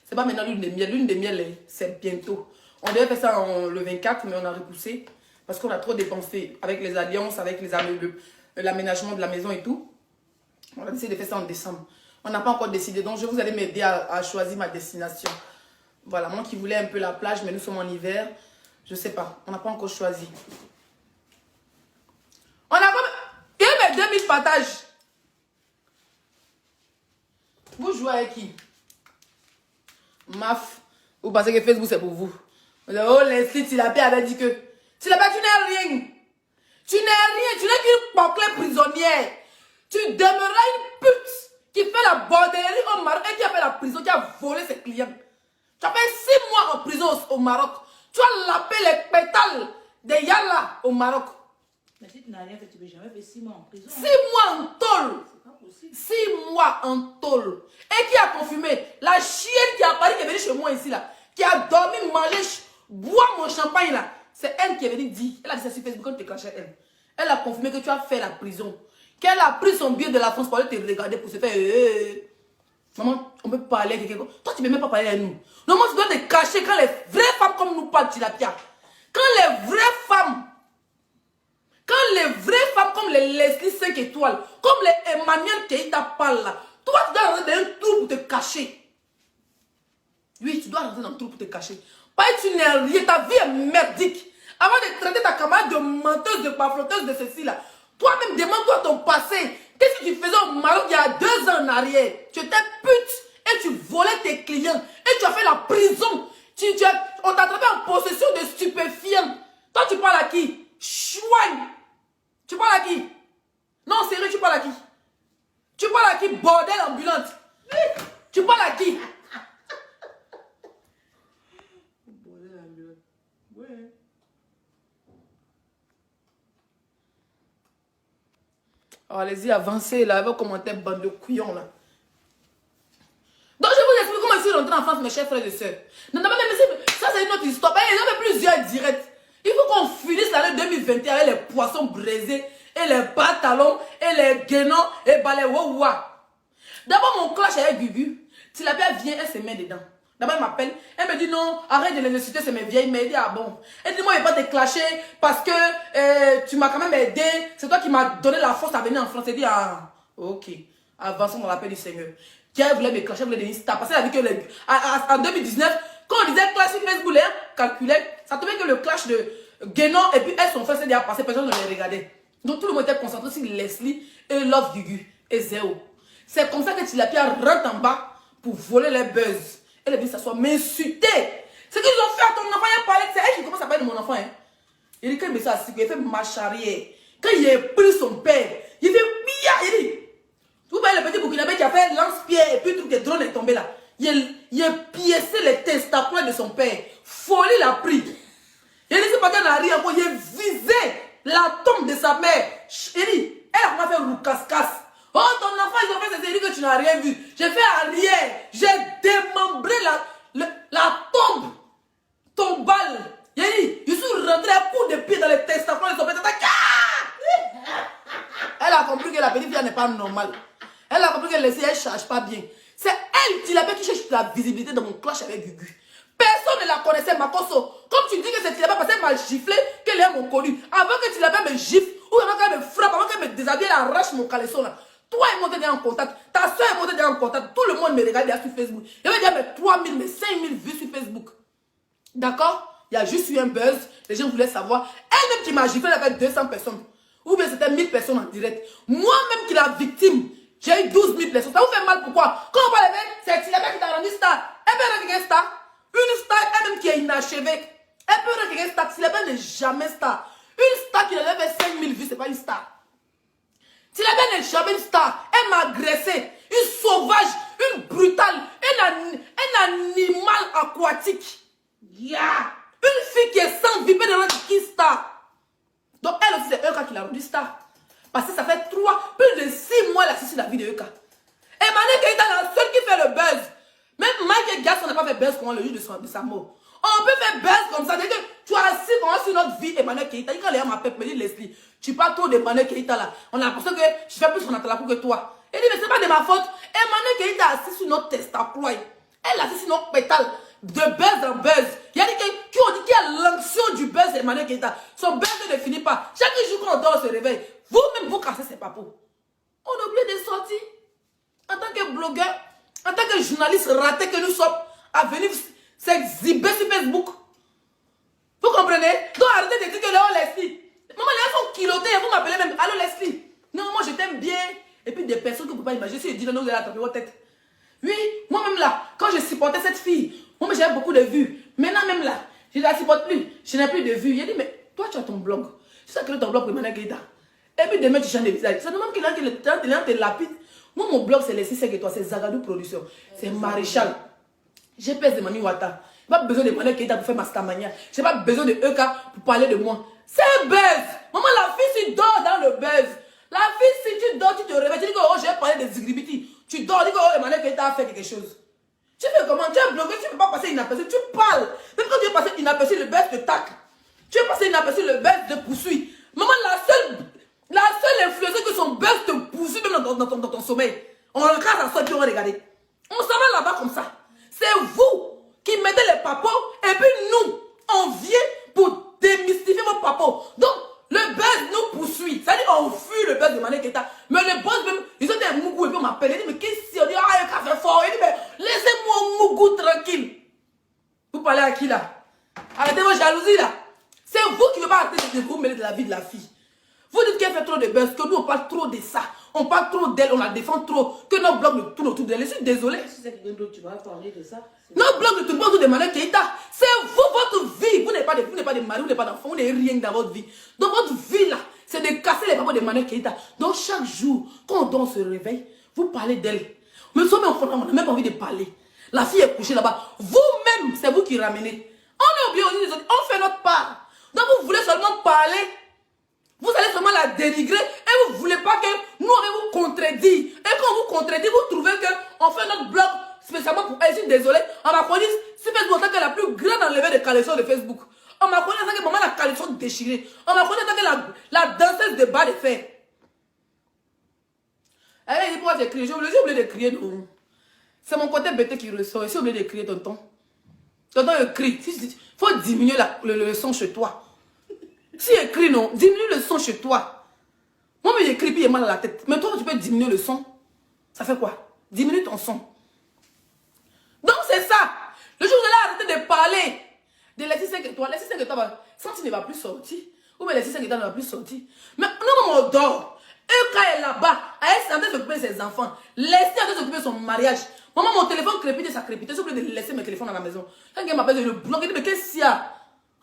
C'est pas maintenant lune de miel. Lune de miel, c'est bientôt. On devait faire ça le 24, mais on a repoussé. Parce qu'on a trop dépensé avec les alliances, avec l'aménagement de la maison et tout. On a décidé de faire ça en décembre. On n'a pas encore décidé. Donc, je vous allez m'aider à choisir ma destination. Voilà, moi qui voulais un peu la plage, mais nous sommes en hiver. Je sais pas. On n'a pas encore choisi. On a comme... Il y a mes 2000 partages. Vous jouez avec qui? Maf. Vous pensez que Facebook c'est pour vous? Oh, Leslie, Tilapia avait dit que... Tilapia, tu n'es rien. Tu n'es rien. Tu n'es qu'une porclée prisonnière. Tu demeureras une pute qui fait la bordellerie au Maroc et qui a fait la prison, qui a volé ses clients. Tu as fait 6 mois en prison au Maroc. Tu as lapé les pétales de Yalla au Maroc. Mais si tu n'as rien fait, tu ne peux jamais faire 6 mois en prison. 6 mois en tôle. C'est pas possible. 6 mois en tôle. Et qui a confirmé? La chienne qui a parlé, qui est venue chez moi ici, là, qui a dormi, mangé, boire mon champagne, là. C'est elle qui est venue dire. Elle a dit ça sur Facebook quand tu te cachais elle. Elle a confirmé que tu as fait la prison. Qu'elle a pris son billet de la France pour aller te regarder pour se faire. Maman, on peut parler avec quelqu'un. Toi, tu ne peux même pas parler à nous. Normalement, tu dois te cacher quand les vraies femmes comme nous parlent, Tilapia. Quand les vraies femmes comme les Leslie 5 étoiles, comme les Emmanuel Keïta parlent là, toi, tu dois rentrer dans un trou pour te cacher. Oui, tu dois rentrer dans un trou pour te cacher. Pas que tu n'es rien, ta vie est merdique. Avant de traiter ta camarade de menteuse, de pafloteuse, de ceci là, toi-même, demande-toi ton passé. Qu'est-ce que tu faisais au Maroc il y a 2 ans en arrière? Tu étais pute et tu volais tes clients et tu as fait la prison. On t'a attrapé en possession de stupéfiants. Toi, tu parles à qui? Chouagne. Tu parles à qui? Non, sérieux, tu parles à qui? Tu parles à qui? Bordel ambulante. Tu parles à qui? Bordel ambulant. Ouais. Oh, allez-y, avancez là, avec commentaire bande de couillons là. Donc, je vous explique comment je suis rentrée en France, mes chers frères et sœurs. Non, non, mais ça, c'est une autre histoire. Il y en a plusieurs directs. Il faut qu'on finisse l'année 2021 avec les poissons braisés, et les pantalons, et les guénons, et les wawa. D'abord, mon clash avec Gugu. Tilapia vient, elle se met dedans. D'abord, elle m'appelle. Elle me dit non, arrête de les insulter, c'est mes vieilles. Mais elle dit ah bon. Elle dit moi, je ne vais pas te clasher parce que tu m'as quand même aidé. C'est toi qui m'as donné la force à venir en France. Elle dit ah, ok. Avançons dans la paix du Seigneur. Qui voulait me clasher, elle voulait devenir star. Parce qu'elle a dit que en 2019, quand on disait clash sur Facebook, elle calculait, ça tombait que le clash de Guénon et puis elles sont fait, c'est déjà passé, personne ne les regardait. Donc tout le monde était concentré sur Leslie et Love Gugu et Zéo. C'est comme ça que Tilapia rentre en bas pour voler les buzz. Elle est venue s'asseoir, m'insulter. Ce qu'ils ont fait à ton enfant, il a parlé, c'est elle qui commence à parler de mon enfant. Hein. Il dit, quand il me s'est assis, il fait marche arrière. Quand il a pris son père, il fait pia, il dit. Vous voyez le petit Burkinabé qui a fait lance-pierre et puis le truc de drone est tombé là. Il a piécé les testapoins de son père. Folie l'a pris. Il dit, c'est pas qu'elle n'a rien encore, il a visé la tombe de sa mère. Il dit, elle a fait roucasse-casse. Oh, ton enfant, ils ont fait ces séries que tu n'as rien vu. J'ai fait arrière. J'ai démembré la tombe tombale. Il dit, je suis rentré à coup de pied dans les testapoins de son père. Elle a compris que la petite fille n'est pas normale. Elle a compris que les filles, elle ne charge pas bien. C'est elle qui cherche la visibilité dans mon clash avec Gugu. Personne ne la connaissait, Makoso. Comme tu dis que c'est Tilapia parce qu'elle m'a giflé, qu'elle est mon connu. Avant que Tilapia me gifle, ou avant qu'elle me frappe, avant qu'elle me déshabille, elle arrache mon caleçon là. Toi et moi, t'es déjà en contact. Ta soeur et moi, t'es déjà en contact. Tout le monde me regarde déjà sur Facebook. Il y avait déjà mes 3000, mes 5000 vues sur Facebook. D'accord? Il y a juste eu un buzz. Les gens voulaient savoir. Elle-même qui m'a giflé, elle avait 200 personnes. Ou bien c'était 1000 personnes en direct. Moi-même qui la victime, j'ai eu 12 000 personnes. Ça vous fait mal pourquoi? Quand on parle avec c'est Tilapia qui t'a rendu star. Elle peut devenir star. Une star elle-même qui est inachevée. Elle peut devenir star. Tilapia n'est jamais star. Une star qui lève 5000 vues, c'est pas une star. Tilapia n'est jamais une star. Elle m'a agressé. Une sauvage, une brutale, un animal aquatique. Yeah. Une fille qui est sans vie, peut devenir qui star. Donc elle aussi, c'est Euka qui l'a rendu star. Parce que ça fait plus de 6 mois elle assiste sur la vie de Euka. Emmanuel Keïta est la seule qui fait le buzz. Même Mike Gasson n'a pas fait buzz comme le jour de sa mort. On peut faire buzz comme ça. Dès que tu as assis sur notre vie, Emmanuel Keïta. Quand les gens m'appellent, me dit Leslie, tu parles trop d'Emmanuel Keïta là. On a l'impression que je fais plus son atalakou que toi. Il dit, mais c'est pas de ma faute. Emmanuel Keïta assis sur notre testaploie. Elle assis sur notre pétale. De buzz en buzz. Il y a des qui ont dit qu'il y a l'onction du buzz d'Emmanuel Keïta. Son buzz ne finit pas. Chaque jour qu'on dort, on se réveille. Vous-même, vous cassez ses papous. On a oublié de sortir. En tant que blogueur, en tant que journaliste raté que nous sommes, à venir s'exhiber sur Facebook. Vous comprenez? Donc arrêtez de dire que là, Leslie. Maman, les gens sont kilotés. Vous m'appelez même. Allô, Leslie. Non, moi, je t'aime bien. Et puis des personnes que vous ne pouvez pas imaginer. Si je dis, non, vous allez attraper votre tête. Oui, moi-même là, quand je supportais cette fille, moi j'avais beaucoup de vues. Maintenant même là, je ne la supporte plus. Je n'ai plus de vues. Il a dit, mais toi tu as ton blog. C'est ça que ton blog pour Emmanuel Keïta. Et puis demain tu changes de visage. Ça demande qu'il te lapide. Moi mon blog c'est les 6 et toi, c'est Zagadou Production. C'est Maréchal. GPS de Mami Wata. Je n'ai pas besoin de Emmanuel Keïta pour faire ma stamania. Je n'ai pas besoin de Euka pour parler de moi. C'est un buzz. Maman, la fille, tu dors dans le buzz. La fille, si tu dors, tu te réveilles, tu dis que oh, j'ai parlé des zigribiti. Tu dors, tu dis que oh, Emmanuel Keita a fait quelque chose. Tu fais comment? Tu es bloqué, tu ne peux pas passer inaperçu. Tu parles. Même quand tu es passé inaperçu, le buzz te tacle. Tu es passé inaperçu, le buzz te poursuit. Maman, la seule influence que son buzz te poursuit même dans ton sommeil. On regarde à ça, puis on va regarder. On s'en va là-bas comme ça. C'est vous qui mettez les papos et puis nous, on vient pour démystifier vos papos. Donc, le buzz nous poursuit. C'est-à-dire qu'on fuit le buzz de Emmanuel Keita. Mais le buzz même, ils ont des mougou et puis on m'appelle. Ils disent, mais qu'est-ce qu'il y a? On dit, ah, il a fait fort. Il dit, mais laissez-moi mougou tranquille. Vous parlez à qui là? Arrêtez vos jalousies là. C'est vous qui ne voulez pas arrêter de vous mêler de la vie de la fille. Vous dites qu'elle fait trop de buzz, que nous on parle trop de ça. On parle trop d'elle, on la défend trop. Que nos blogs nous tournent autour d'elle. Je suis désolée. Si c'est quelqu'un d'autre, tu vas parler de ça. Nos blogs ne tournent pas autour de Emmanuel Keita. C'est vous, votre vie. Vous n'êtes pas de mari, vous n'êtes pas d'enfant, vous n'avez rien dans votre vie. Donc votre vie là, c'est de casser les papas d'Emmanuel Keita. Donc chaque jour, quand on se réveille, vous parlez d'elle. Mais nous sommes enfants, on n'a même pas envie de parler. La fille est couchée là-bas. Vous-même, c'est vous qui ramenez. On est oublié aussi des autres. On fait notre part. Donc vous voulez seulement parler. Vous allez seulement la dénigrer et vous ne voulez pas que nous on vous contredit. Et quand on vous contredit, vous trouvez qu'on fait notre blog spécialement pour elle. Je suis désolée. On m'a connu, c'est Facebook en tant que la plus grande enlevée de caleçons de Facebook. On m'a connu en tant que maman la caleçon déchirée. On m'a connu en tant que la danseuse de bas de fer. Elle dit pourquoi j'ai crié. J'ai oublié de crier. Non. C'est mon côté bête qui ressort. J'ai oublié de crier, tonton. Tonton, il crie. Il faut diminuer le son chez toi. Si il crie, non, diminue le son chez toi. Moi, mais j'écris, puis il est mal à la tête. Mais toi, tu peux diminuer le son. Ça fait quoi? Diminue ton son. Donc, c'est ça. Le jour où vous allez arrêter de parler de Leslie 5 étoiles, Leslie 5 étoiles, Santi ne va plus sortir. Ou bien Leslie 5 étoiles ne va plus sortir. Mais nous, on dort. Et quand elle est là-bas, elle est en train de s'occuper de ses enfants. Leslie est en train de s'occuper de son mariage. Maman, mon téléphone crépite, ça crépite. J'ai oublié de laisser mes téléphones à la maison. Quand quelqu'un m'appelle, je le bloque. Il dit, mais qu'est-ce qu'il y a?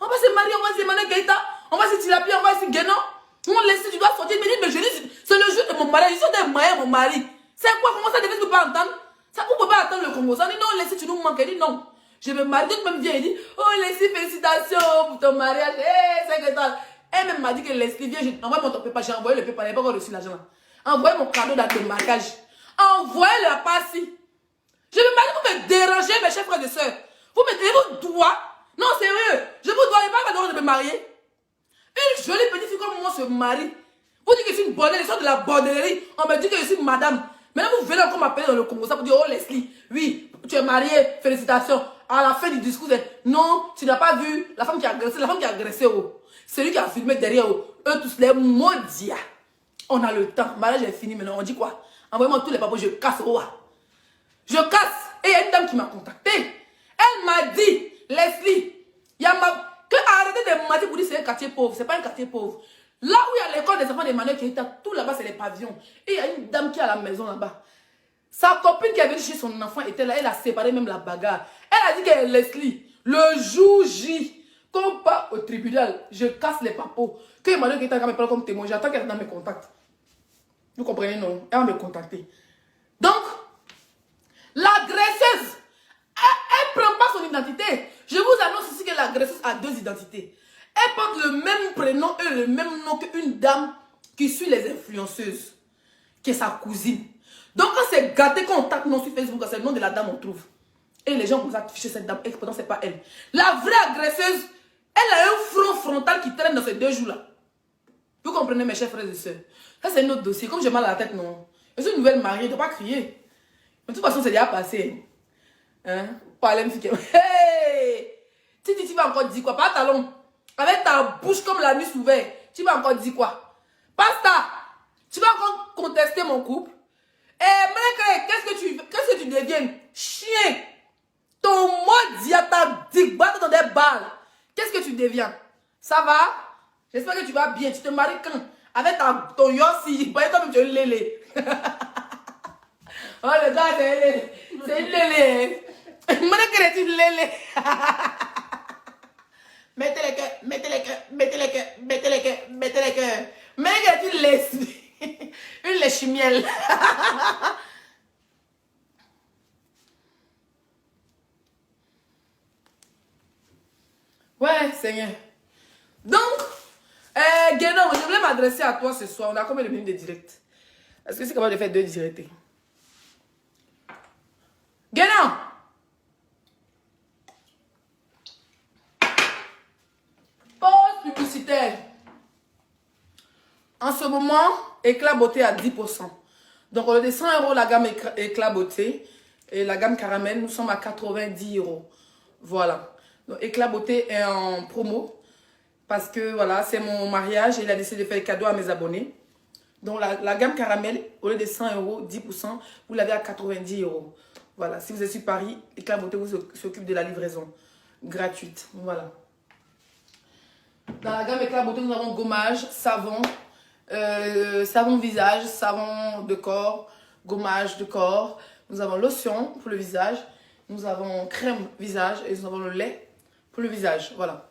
On va se marier, on va se Emmanuel Keita. On va se Tilapi, on va se Guénon. On laisse, tu dois sortir. Il me dit, mais je dis, c'est le jour de mon mariage. Je suis en train de marier mon mari. C'est quoi? Comment ça devait ne pas entendre? Ça, vous ne pouvez pas attendre le Congo. Ça dit, non, laissez, tu nous manques. Il dit, non. Je me marie. D'autres même vient, il dit, oh, Leslie, félicitations pour ton mariage. Eh, c'est que ça. Elle même m'a dit que Leslie, viens, envoie mon PayPal. J'ai envoyé le PayPal. Elle n'a pas encore reçu l'argent. Envoyez mon cadeau dans le mariage. Envoyez la passe-ci. Je me marie pour me déranger, mes chers frères et sœurs. Vous me donnez vos doigts. Non, sérieux. Je vous dois pas le droit de me marier. Une jolie petite fille comme moi se marie. Vous dites que je suis une bonne, ils sont de la bonnerie. On me dit que je suis madame. Maintenant, vous venez encore m'appeler dans le Congo. Ça vous dire, oh Leslie, oui, tu es mariée, félicitations. À la fin du discours, non, tu n'as pas vu la femme qui a agressé, oh. Celui qui a filmé derrière, oh. Eux tous les maudits. On a le temps. Le mariage est fini maintenant. On dit quoi? Envoyez-moi tous les papas, je casse, oh. Je casse. Et il y a une dame qui m'a contacté. Elle m'a dit, Leslie, il y a que arrêtez de mentir pour dire que c'est un quartier pauvre. C'est pas un quartier pauvre. Là où il y a l'école des enfants d'Emmanuel Keita, tout là-bas, c'est les pavillons. Et il y a une dame qui est à la maison là-bas. Sa copine qui est venue chez son enfant était là. Elle a séparé même la bagarre. Elle a dit que Leslie, le jour J, qu'on part au tribunal, je casse les papos. Que Emmanuel Keita me parle comme témoin, j'attends qu'elle me contacte. Vous comprenez, non? Elle va me contacter. Donc, l'agresseuse, elle ne prend pas son identité. Je vous annonce ici que l'agresseuse a deux identités. Elle porte le même prénom et le même nom qu'une dame qui suit les influenceuses, qui est sa cousine. Donc quand c'est gâté, quand on tape non sur Facebook, c'est le nom de la dame on trouve. Et les gens vont afficher cette dame, et pourtant c'est pas elle. La vraie agresseuse, elle a un front frontal qui traîne dans ces 2 jours-là. Vous comprenez mes chers frères et sœurs? Ça c'est notre dossier. Comme j'ai mal à la tête, non. Je suis une nouvelle mariée, je ne dois pas crier. Mais de toute façon, c'est déjà passé. Hein? Parlez, hey! Tu vas encore dire quoi? Pas talon. Avec ta bouche comme la nuit ouverte. Tu vas encore dire quoi? Pasta! Tu vas encore contester mon couple? Eh, qu'est-ce que tu deviens? Chien! Ton mot dit à ta digba dans des balles. Qu'est-ce que tu deviens? Ça va? J'espère que tu vas bien. Tu te maries quand? Avec ton yossi. Voyez comme tu es lélé. Oh, le gars, c'est une lélé. Moi, je suis lélé. Mettez les cœurs, mettez les cœurs, mettez les cœurs, mettez les cœurs, mettez les cœurs. Mais il y a une lesbienne. Une lèche-miel. Ouais, Seigneur. Donc, Guénon, je voulais m'adresser à toi ce soir. On a combien de minutes de direct? Est-ce que c'est capable de faire 2 directs? Guénon! Pause publicitaire. En ce moment, éclat beauté à 10%. Donc, on est de 100 € la gamme éclat beauté. Et la gamme caramel, nous sommes à 90 €. Voilà. Donc, éclat beauté est en promo. Parce que, voilà, c'est mon mariage. Et il a décidé de faire cadeau à mes abonnés. Donc, la gamme caramel, au lieu de 100 €, 10%, vous l'avez à 90 €. Voilà. Si vous êtes sur Paris, éclat beauté vous s'occupe de la livraison gratuite. Voilà. Dans la gamme éclat beauté, nous avons gommage, savon, savon visage, savon de corps, gommage de corps. Nous avons lotion pour le visage. Nous avons crème visage et nous avons le lait pour le visage. Voilà.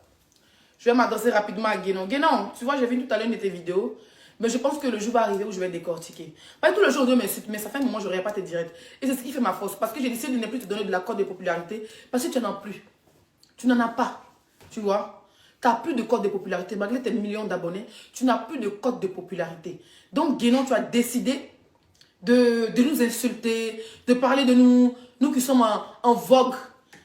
Je vais m'adresser rapidement à Guénon. Guénon, tu vois, j'ai vu tout à l'heure une de tes vidéos. Mais je pense que le jour va arriver où je vais décortiquer. Pas tout le jour, je m'insulte, mais ça fait un moment que je ne regarde pas tes directs. Et c'est ce qui fait ma force. Parce que j'ai décidé de ne plus te donner de la cote de popularité. Parce que tu n'en as plus. Tu n'en as pas. Tu vois. Tu n'as plus de code de popularité. Malgré tes millions d'abonnés, tu n'as plus de code de popularité. Donc, Guénon, tu as décidé de nous insulter, de parler de nous, nous qui sommes en vogue,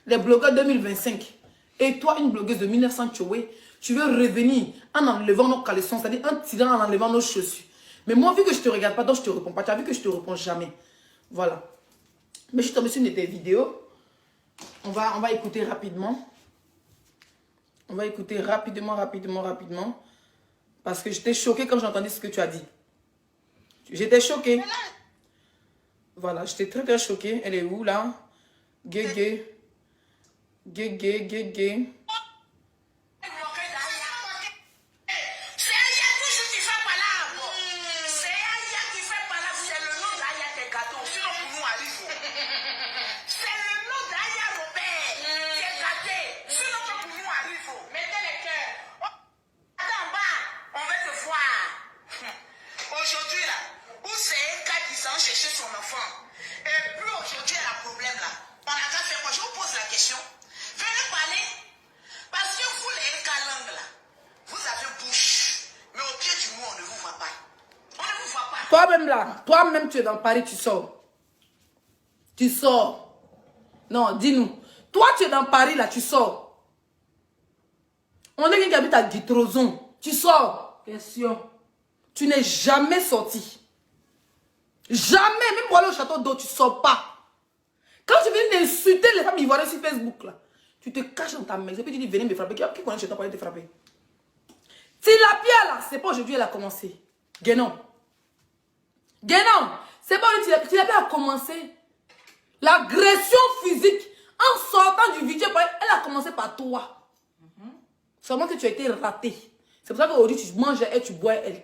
les blogueurs 2025. Et toi, une blogueuse de 1900 Tchoué, tu veux revenir en enlevant nos caleçons, c'est-à-dire en tirant, en enlevant nos chaussures. Mais moi, vu que je ne te regarde pas, donc je ne te réponds pas. Tu as vu que je ne te réponds jamais. Voilà. Mais je suis tombée sur une de tes vidéos. On va écouter rapidement. On va écouter rapidement. Parce que j'étais choquée quand j'ai entendu ce que tu as dit. J'étais choquée. Voilà, j'étais très très choquée. Elle est où là? Guégué. Aujourd'hui là, où c'est un gars qui s'en chercher son enfant. Et plus aujourd'hui il y a un problème là. On a qu'à faire quoi? Je vous pose la question. Venez parler. Parce que vous les calangues là, vous avez bouche. Mais au pied du mot, on ne vous voit pas. On ne vous voit pas. Toi-même là, toi-même tu es dans Paris, tu sors. Tu sors. Non, dis-nous. Toi tu es dans Paris là, tu sors. On est quelqu'un qui habite à Guitrozon. Tu sors. Question. Tu n'es jamais sorti. Jamais. Même pour aller au château d'eau, tu ne sors pas. Quand tu viens d'insulter les femmes ivoiriennes sur Facebook, là, tu te caches dans ta maison et puis tu dis venez me frapper. Qui connaît chez toi pour aller te frapper? Tilapia là, c'est pas aujourd'hui elle a commencé. Guénon. Guénon, c'est pas aujourd'hui Tilapia a commencé. L'agression physique en sortant du vidéo, elle a commencé par toi. Seulement que tu as été raté. C'est pour ça qu'aujourd'hui tu manges elle, tu bois elle.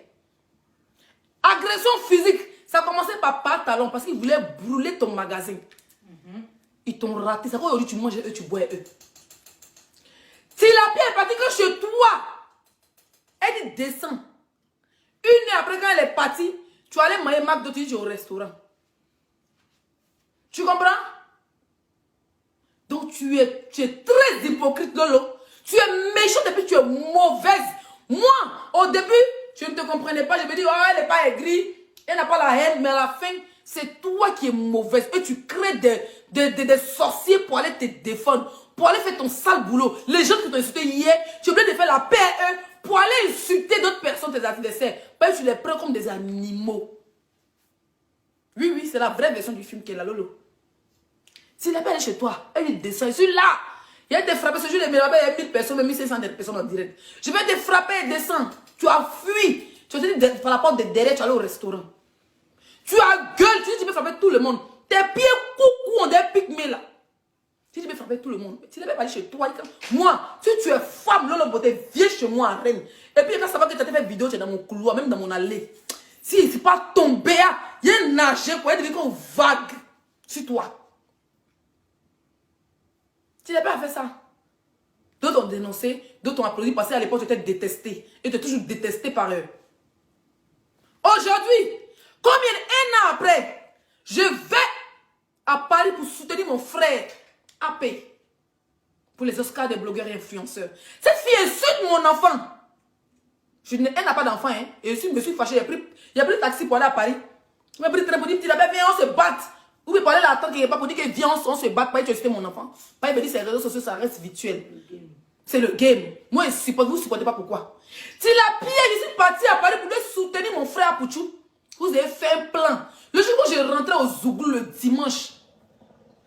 Agression physique, ça a commencé par pantalon parce qu'ils voulaient brûler ton magasin. Ils t'ont raté. C'est quoi aujourd'hui tu manges eux, tu bois eux. Tilapia est partie que chez toi. Elle dit descends. Une heure après quand elle est partie, tu allais manger McDo, tu dis au restaurant. Tu comprends? Donc tu es très hypocrite Lolo. Tu es méchante et puis tu es mauvaise. Moi, au début, je ne te comprenais pas. Je me dis, oh, elle n'est pas aigrie. Elle n'a pas la haine. Mais à la fin, c'est toi qui es mauvaise. Et tu crées des sorciers pour aller te défendre. Pour aller faire ton sale boulot. Les gens qui t'ont insulté hier, tu oublies de faire la paix à eux. Pour aller insulter d'autres personnes, tes adversaires. Parce que tu les prends comme des animaux. Oui, oui, c'est la vraie version du film qui est là, Lolo. S'il n'est pas allé chez toi, elle descend. Je suis là. Il y a des frappés. Ce jour, il y a 1000 personnes, 1500 personnes en direct. Je vais te frapper et descendre. Tu as fui. Tu as dit par la porte de derrière, tu es allé au restaurant. Tu as gueule. Tu dis tu peux frapper tout le monde. Tes pieds coucou ont des pygmées là. Tu dis tu peux frapper tout le monde. Tu ne peux pas aller chez toi. Moi, si tu es femme, Lolo Beauté, viens chez moi en reine. Et puis quand ça va que tu as fait une vidéo, tu es dans mon couloir, même dans mon allée. Si c'est pas tombé, il y a un nager pour être devenu comme vague sur toi. Tu n'as pas fait ça. D'autres ont dénoncé, d'autres ont applaudi parce qu'à l'époque, tu étais détesté. Et tu es toujours détesté par eux. Aujourd'hui, un an après, je vais à Paris pour soutenir mon frère AP. Pour les Oscars des blogueurs et influenceurs. Cette fille insulte mon enfant. Elle n'a pas d'enfant, hein. Et je me suis fâché. Il a pris le taxi pour aller à Paris. Il m'a pris le train pour dire, viens, on se bat. Vous pouvez parler l'attendre qu'il n'y ait pas pour dire que viens, on se bat. Pas que c'était mon enfant. Pas il me dit, ces réseaux sociaux, ça reste virtuel. C'est le game. Moi, vous ne supportez pas pourquoi. Si la pierre, je suis partie à Paris pour soutenir mon frère Pouchou. Vous avez fait un plan. Le jour où je rentrais au Zouglou le dimanche,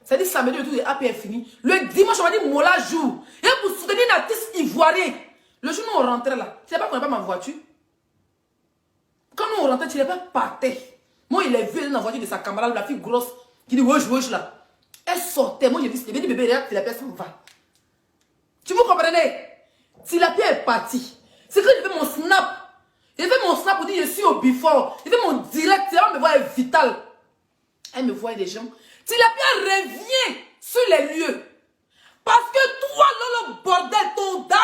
c'est-à-dire samedi, le tour de AP est fini. Le dimanche, on m'a dit Mola jour. Et pour soutenir un artiste ivoirien. Le jour où on rentrait là, tu sais pas qu'on n'a pas ma voiture. Quand nous on rentrait, tu n'es pas parti. Moi, il est vu dans la voiture de sa camarade, la fille grosse, qui dit wesh, wesh là. Elle sortait. Moi, j'ai dit, bébé, regarde, Tilapia s'en va. Tu vous comprenez? Tilapia est parti. C'est que j'ai fait mon snap. J'ai fait mon snap pour dire je suis au before. J'ai fait mon direct. Elle me voit vital. Elle me voit des gens. Tilapia revient sur les lieux. Parce que toi, le bordel, ton dernier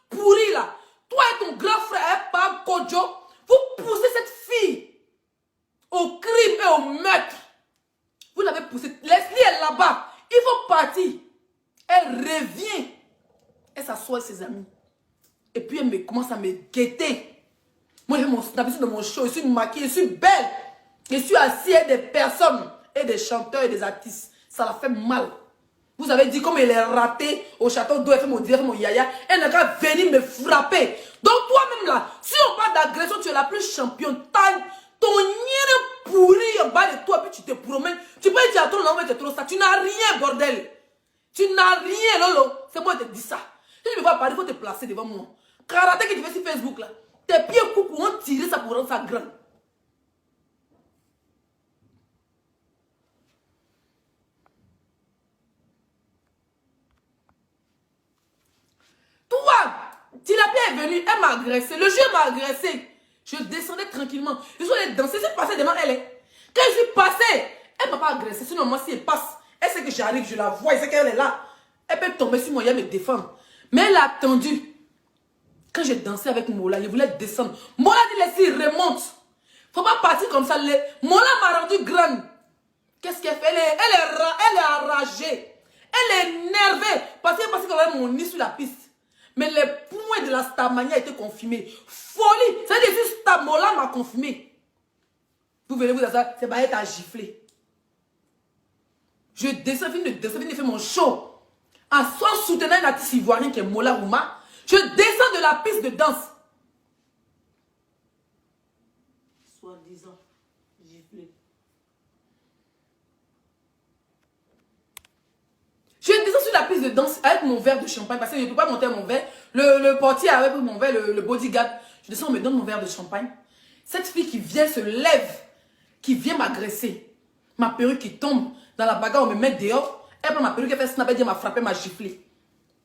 pourri là, toi et ton grand frère, Pam Kodjo, vous poussez cette fille au crime et au meurtre. Vous l'avez poussée. Leslie est là-bas. Il faut partir. Elle revient. Elle s'assoit avec ses amis. Et puis elle me commence à me guetter. Moi, j'ai mon snap, je suis dans mon show, je suis maquillée, je suis belle. Je suis assise avec des personnes, et des chanteurs et des artistes. Ça la fait mal. Vous avez dit comme elle est ratée au château d'eau, elle fait mon direct, mon yaya. Elle n'a qu'à venir me frapper. Donc toi-même là, si on parle d'agression, tu es la plus championne. Ton nid pourri en bas de toi, puis tu te promènes. Tu peux dire à ton nom, mais tu es trop ça. Tu n'as rien, bordel. Tu n'as rien, Lolo. C'est moi qui te dis ça. Si tu me vois parler, il faut te placer devant moi. Karaté que tu fais sur Facebook là. Tes pieds coupent, on tire ça pour rendre ça grand. Toi, Tilapia est venue, elle m'a agressé. Le jeu m'a agressé. Je descendais tranquillement. Je suis allée danser, c'est passé devant elle. Quand je suis passée, elle ne m'a pas agressé. Sinon, moi, si elle passe, elle sait que j'arrive, je la vois, elle sait qu'elle est là. Elle peut tomber sur moi et me défendre. Mais elle a attendu. Quand j'ai dansé avec Mola, je voulais descendre. Mola dit, laissez, remonte. Faut pas partir comme ça. Mola m'a rendu grande. Qu'est-ce qu'elle fait? Elle est enragée. Elle est énervée. Parce qu'elle pensait qu'elle avait mon nez sur la piste. Mais les points de la Starmania étaient confirmés. Folie. Ça veut dire que Stamola m'a confirmé. Vous venez vous dire ça, c'est pas être à gifler. Je descends, je finis de faire mon show. En soit soutenant un artiste ivoirien qui est Mola Rouma, je descends de la piste de danse. Soi-disant, gifler. Je descends sur la piste de danse avec mon verre de champagne parce que je ne peux pas monter mon verre. Le portier avec mon verre, le bodyguard. Je descends, on me donne mon verre de champagne. Cette fille qui vient, se lève, qui vient m'agresser. Ma perruque qui tombe dans la bagarre, on me met dehors. Elle prend ma perruque, elle fait snap, elle dit, m'a frappé, m'a giflé.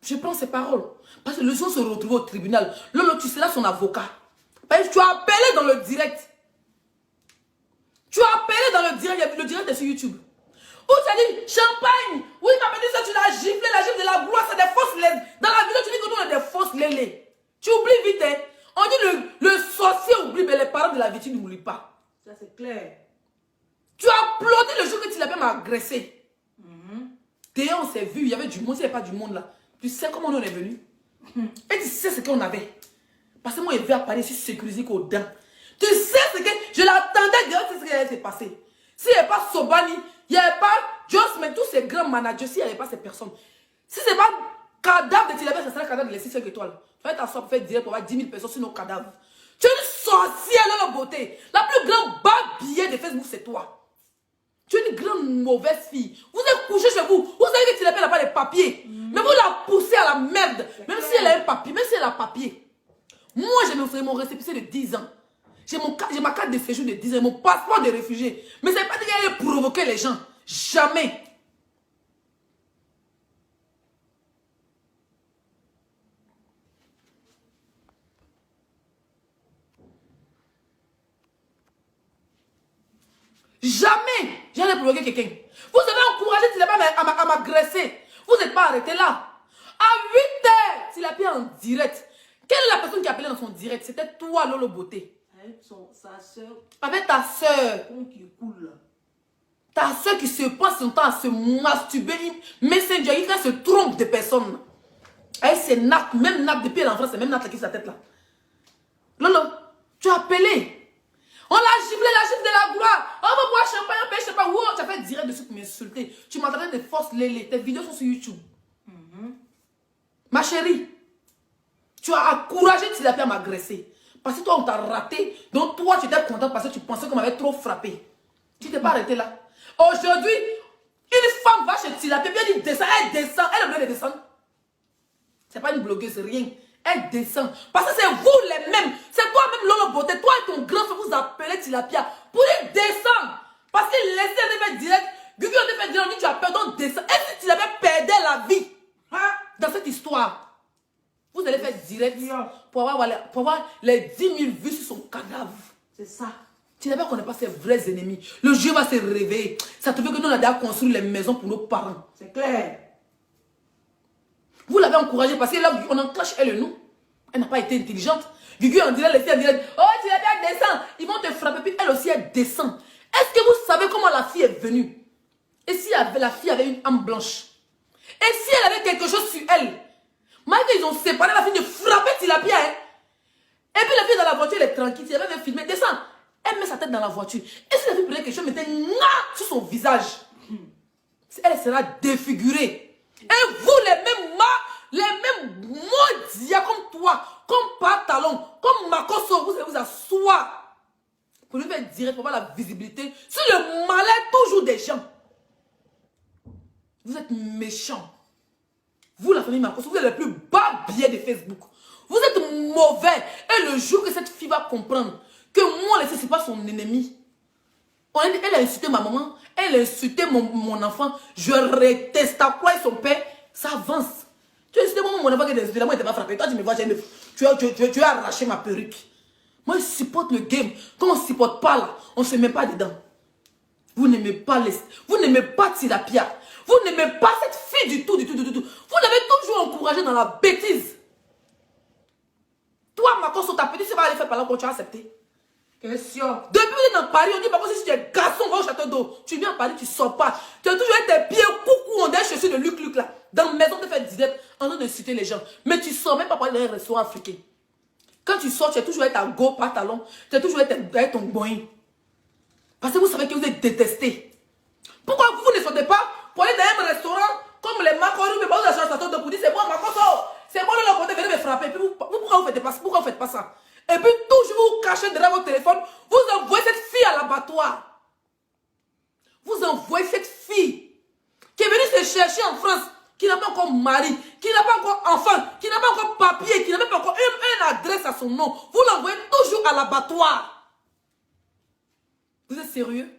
Je prends ses paroles. Parce que le jour où on se retrouve au tribunal, Lolo, tu seras son avocat. Parce que tu as appelé dans le direct. Tu as appelé dans le direct, le direct est sur YouTube. Où tu as dit, champagne, oui, tu as dit ça, tu l'as giflé, la gifle de la gloire, c'est des fausses lèvres. Dans la vidéo, tu dis que nous, on est des fausses lélés. Tu oublies vite, hein. On dit le sorcier oublie, mais les parents de la victime n'oublient pas. Ça, c'est clair. Tu as applaudi le jour que tu l'avais agressé. D'ailleurs, on s'est vu, il y avait du monde, il n'y avait pas du monde là. Tu sais comment on est venu? Et tu sais ce qu'on avait. Parce que moi, je vais à Paris, je suis sécurisé qu'aux dents. Tu sais ce que... Je l'attendais, tu sais ce qui allait se passer. S'il n'y avait pas Sobani, il n'y avait pas Joss, mais tous ces grands managers, s'il n'y avait pas ces personnes. Si ce n'est pas cadavre de Tilapia, ce serait le cadavre de les 6 étoiles. Tu vas t'asseoir pour faire direct pour avoir 10 000 personnes sur nos cadavres. Tu es une sorcière à la beauté. La plus grande billet de Facebook, c'est toi. Tu es une grande mauvaise fille. Vous êtes couché chez vous. Vous savez que Tilapia n'a pas de papier. Mais vous la poussez à la merde. Même si elle a un papier. Même si elle a un papier. Moi, j'ai mon récépissé de 10 ans. J'ai ma carte de séjour de 10 ans. Mon passeport de réfugié. Mais ce n'est pas dire qu'elle allait provoquer les gens. Jamais. Jamais j'allais provoquer quelqu'un. Vous avez encouragé Tilapia à m'agresser. Vous n'êtes pas arrêté là. À 8 heures, Tilapia en direct. Quelle est la personne qui appelait dans son direct? C'était toi, Lolo Beauté. Avec sa soeur. Avec ta soeur. Qui coule là. Ta soeur qui se passe son temps à se masturber. Messenger, il se trompe de personnes. Elle, c'est Nat. Même Nat, depuis l'enfance, c'est même Nat qui a sa tête là. Lolo, tu as appelé. On l'a giflé, la gifle de la gloire. On va boire champagne, on paye champagne. Wow, tu as fait direct dessus pour m'insulter. Tu m'entendais des forces lélé. Tes vidéos sont sur YouTube. Ma chérie, tu as encouragé Tilapia à m'agresser. Parce que toi, on t'a raté. Donc toi, tu étais contente parce que tu pensais qu'on m'avait trop frappé. Tu t'es pas arrêté là. Aujourd'hui, une femme va chez Tilapia, puis elle dit descend, elle descend. Elle veut descendre. C'est pas une blogueuse, c'est rien. Elle descend. Parce que c'est vous les mêmes. C'est toi-même Lolo Beauté. Toi et ton grand frère vous appelez Tilapia pour dire descendre. Parce qu'il laissait un effet direct. Gugu, on te fait dire, on dit tu as peur, donc descend. Et si Tilapia perdait la vie dans cette histoire, vous allez faire direct pour avoir les 10 000 vues sur son cadavre. C'est ça. Tilapia ne connaît pas ses vrais ennemis. Le jeu va se réveiller. Ça te fait que nous, on a déjà construit les maisons pour nos parents. C'est clair. Vous l'avez encouragée parce que là, on enclenche elle et nous. Elle n'a pas été intelligente. Gugu en dirait, les filles en dirait, oh, Tilapia descend. Ils vont te frapper, puis elle aussi, elle descend. Est-ce que vous savez comment la fille est venue? Et si la fille avait une âme blanche? Et si elle avait quelque chose sur elle? Malgré qu'ils ont séparé la fille de frapper Tilapia, hein? Et puis la fille dans la voiture, elle est tranquille. Si elle avait filmé, descend. Elle met sa tête dans la voiture. Et si la fille prenait quelque chose, mettait sur son visage, elle sera défigurée. Et vous, les mêmes maudits comme toi, comme Pantalon, comme Makoso, vous allez vous asseoir pour lui faire direct, pour voir la visibilité sur le malheur toujours des gens. Vous êtes méchants. Vous, la famille Makoso, vous êtes les plus bas billets de Facebook. Vous êtes mauvais. Et le jour que cette fille va comprendre que moi, ce n'est pas son ennemi. Elle a insulté ma maman, elle a insulté mon enfant. Je réteste quoi son père, ça avance. Tu as insulté mon enfant qui est insulté, moi il t'a pas frappé. Toi tu me vois, tu as arraché ma perruque. Moi je supporte le game. Quand on ne supporte pas là, on ne se met pas dedans. Vous n'aimez pas Tilapia. Vous n'aimez pas cette fille du tout. Vous l'avez toujours encouragée dans la bêtise. Toi, Makoso, ta petite, c'est pas aller faire par là quand tu as accepté. Question. Depuis que tu es dans Paris, on dit par contre si tu es garçon, va au château d'eau. Tu viens à Paris, tu ne sors pas. Tu as toujours tes pieds coucou, on dirait chaussures de Luc là. Dans la maison, tu fais direct en train de citer les gens. Mais tu ne sors même pas pour aller dans un restaurant africain. Quand tu sors, tu as toujours ta go pantalon. Tu as toujours ton boing. Parce que vous savez que vous êtes détestés. Pourquoi vous ne sortez pas pour aller dans un restaurant comme les Macorou, mais pas vous achetez un château d'eau pour dire c'est bon, Makoso, c'est bon, le côté, venez me frapper. Puis pourquoi vous ne faites pas ça? Et puis toujours vous cachez derrière votre téléphone, vous envoyez cette fille à l'abattoir. Vous envoyez cette fille qui est venue se chercher en France, qui n'a pas encore mari, qui n'a pas encore enfant, qui n'a pas encore papier, qui n'a même pas encore une adresse à son nom. Vous l'envoyez toujours à l'abattoir. Vous êtes sérieux?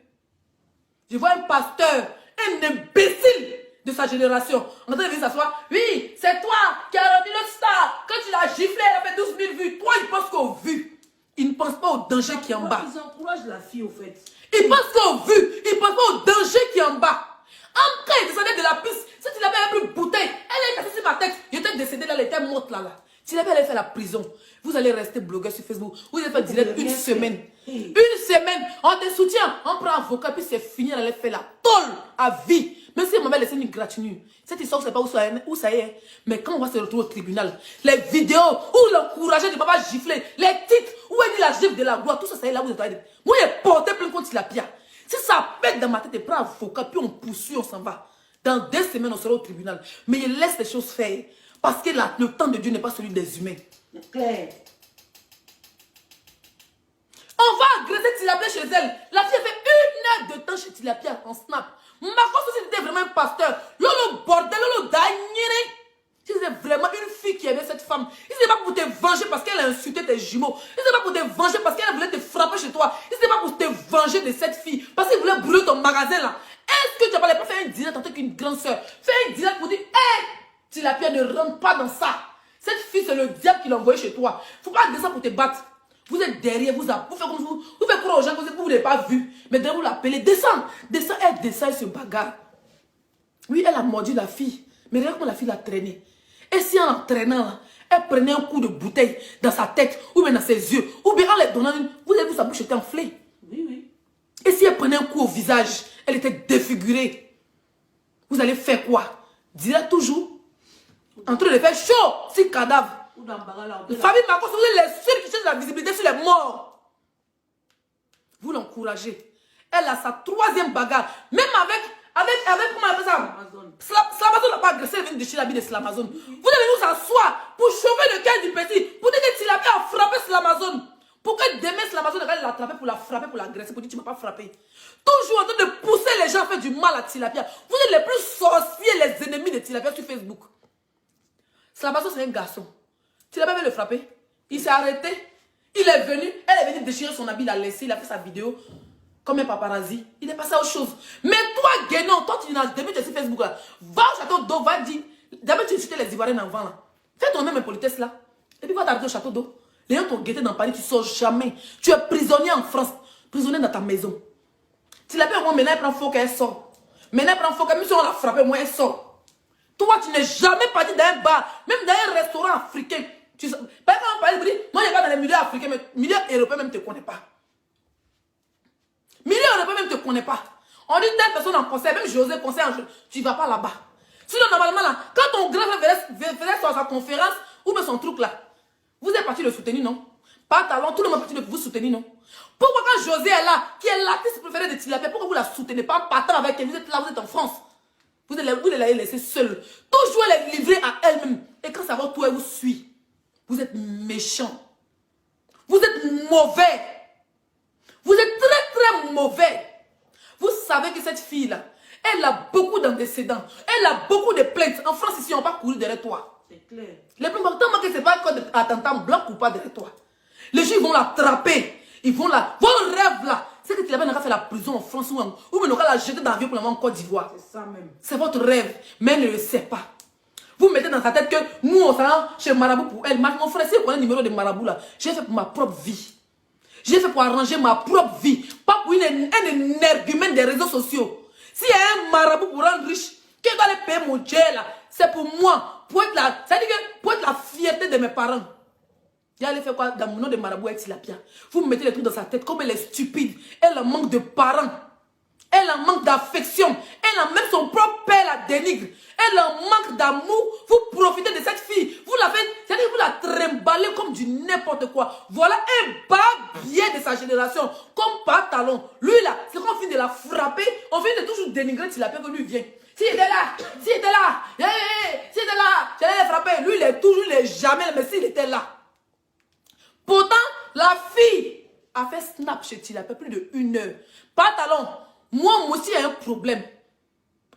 Je vois un pasteur, un imbécile de sa génération. On entend venir s'asseoir. Oui, c'est toi qui as rendu le star. Quand tu l'as giflé, elle a fait 12 000 vues. Toi, il pense qu'au vu. Il ne pense pas au danger qui est en bas. Ils encouragent la fille au fait. Il pense qu'au vu. Il ne pense pas au danger qui est en bas. En cas, il descendait de la piste. Si tu l'avais pris une bouteille, elle est cassée sur ma tête. Il était décédé là, elle était morte là. Si elle avait fait la prison, vous allez rester blogueur sur Facebook. Vous allez faire direct une semaine. Une semaine, on te soutient, on prend un avocat, puis c'est fini, elle allait faire la tôle à vie. Même si elle m'avait laissé une gratuite. Cette histoire, je ne sais pas où ça est. Mais quand on va se retrouver au tribunal, les vidéos où l'encourager de papa gifler, les titres où elle dit la gifle de la gloire, tout ça, ça est là où vous êtes. Moi, il est porté plein contre Tilapia. Si ça pète dans ma tête, je prends un avocat, puis on poursuit, on s'en va. Dans 2 semaines, on sera au tribunal. Mais il laisse les choses faire. Parce que le temps de Dieu n'est pas celui des humains. C'est clair. On va agresser Tilapia chez elle. La fille a fait 1 heure de temps chez Tilapia en snap. Makoso, si c'était vraiment un pasteur, Lolo bordel, Lolo dagnere. Si c'était vraiment une fille qui aimait cette femme, si c'était pas pour te venger parce qu'elle a insulté tes jumeaux, si c'était pas pour te venger parce qu'elle voulait te frapper chez toi, si c'était pas pour te venger de cette fille, parce qu'elle voulait brûler ton magasin là, est-ce que tu n'as pas fait un direct en tant qu'une grande soeur? Fais un direct pour dire, hé, Tilapia ne rentre pas dans ça. Cette fille, c'est le diable qui l'a envoyé chez toi. Faut pas descendre pour te battre. Vous êtes derrière, vous faites comme vous faites croire aux gens que vous n'avez pas vu. Mais derrière, vous l'appelez, descends, elle descend, elle se bagarre. Oui, elle a mordu la fille. Mais regarde comment la fille l'a traînée. Et si en l'entraînant, là, elle prenait un coup de bouteille dans sa tête, ou bien dans ses yeux, ou bien en les donnant une, vous avez vu sa bouche était enflée. Oui, oui. Et si elle prenait un coup au visage, elle était défigurée. Vous allez faire quoi? Direz toujours, en train de faire chaud, si cadavre. Ou dans Bagala. Famille Makosso, vous êtes les seuls qui cherchent la visibilité sur les morts. Vous l'encouragez. Elle a sa 3e bagarre. Même avec comment on appelle ça? Slamazon n'a pas agressé, elle vient de déchirer l'habit de Slamazon. Vous allez nous asseoir pour chauffer le cœur du petit. Pour dire que Tilapia a frappé Slamazon. Pour que demain Slamazon va l'attraper pour la frapper, pour l'agresser, pour dire que tu ne m'as pas frappé. Toujours en train de pousser les gens à faire du mal à Tilapia. Vous êtes les plus sorciers, les ennemis de Tilapia sur Facebook. Slamazon, c'est un garçon. Tilapia veut le frapper. Il s'est arrêté. Il est venu. Elle est venue déchirer son habit, il a laissé, il a fait sa vidéo. Comme un paparazzi, il est passé à autre chose. Mais toi, Guénon, toi, tu n'as jamais sur Facebook là. Va au château d'eau, va dire. D'abord, tu insultais les Ivoiriens avant là. Fais ton même politesse là. Et puis va t'arrêter au château d'eau. Les gens t'ont guetté dans Paris, tu ne sors jamais. Tu es prisonnier en France, prisonnier dans ta maison. Tu l'appelles moi, maintenant elle prend faux qu'elle sort. Maintenant elle prend faux qu'elle, même si on l'a frappé, moi elle sort. Toi, tu n'es jamais parti dans un bar, même dans un restaurant africain. Par exemple, moi je vais dans les milieux africains, mais milieu européen même ne te connaît pas. Milieu européen même ne te connaît pas. On dit telle personne en conseil, même José conseil, tu ne vas pas là-bas. Sinon, normalement, là, quand ton grand frère faisait sa conférence, ou bien son truc là, vous êtes parti le soutenir, non? Pas talent, tout le monde est parti de vous soutenir, non? Pourquoi quand José est là, qui est l'artiste préféré de Tilapia, pourquoi vous la soutenez pas en partant avec elle? Vous êtes là, vous êtes en France. Vous l'avez laissée seule. Toujours elle est livrée à elle-même. Et quand ça va, tout elle vous suit. Vous êtes méchant. Vous êtes mauvais. Vous êtes très très mauvais. Vous savez que cette fille-là, elle a beaucoup d'antécédents. Elle a beaucoup de plaintes. En France, ici, on va pas courir derrière toi. C'est clair. Le plus important, c'est que ce n'est pas un code d'attentat blanc ou pas derrière toi. Les gens vont l'attraper. Ils vont la... Vos rêves là, c'est que tu n'as pas fait la prison en France ou on aura la jeter dans l'avion pour l'avoir en Côte d'Ivoire. C'est ça même. C'est votre rêve, mais elle ne le sait pas. Vous mettez dans sa tête que nous, on s'en chez Marabout pour elle. Mon frère, si vous connaissez le numéro de Marabout là, j'ai fait pour ma propre vie. J'ai fait pour arranger ma propre vie. Pas pour un énergumène des réseaux sociaux. S'il y a un marabout pour rendre riche, qui doit aller payer mon jet là, c'est pour moi. Pour être la, ça veut dire que pour être la fierté de mes parents. Il allait faire quoi dans mon nom de marabout avec Tilapia? Vous me mettez les trucs dans sa tête comme elle est stupide. Elle en manque de parents. Elle en manque d'affection. Elle en même son propre père la dénigre. Elle en manque d'amour. Vous profitez de cette fille. Vous la faites, c'est-à-dire que vous la trimballez comme du n'importe quoi. Voilà un bas biais de sa génération. Comme par talon. Lui là, c'est quand on finit de la frapper, on finit de toujours dénigrer Tilapia que lui vient. S'il était là, s'il était là, s'il était là, j'allais le frapper. Lui, il est toujours, il est jamais, mais s'il était là. Pourtant, la fille a fait snap chez Tilapia plus de 1 heure. Pas talon. Moi aussi, il y a un problème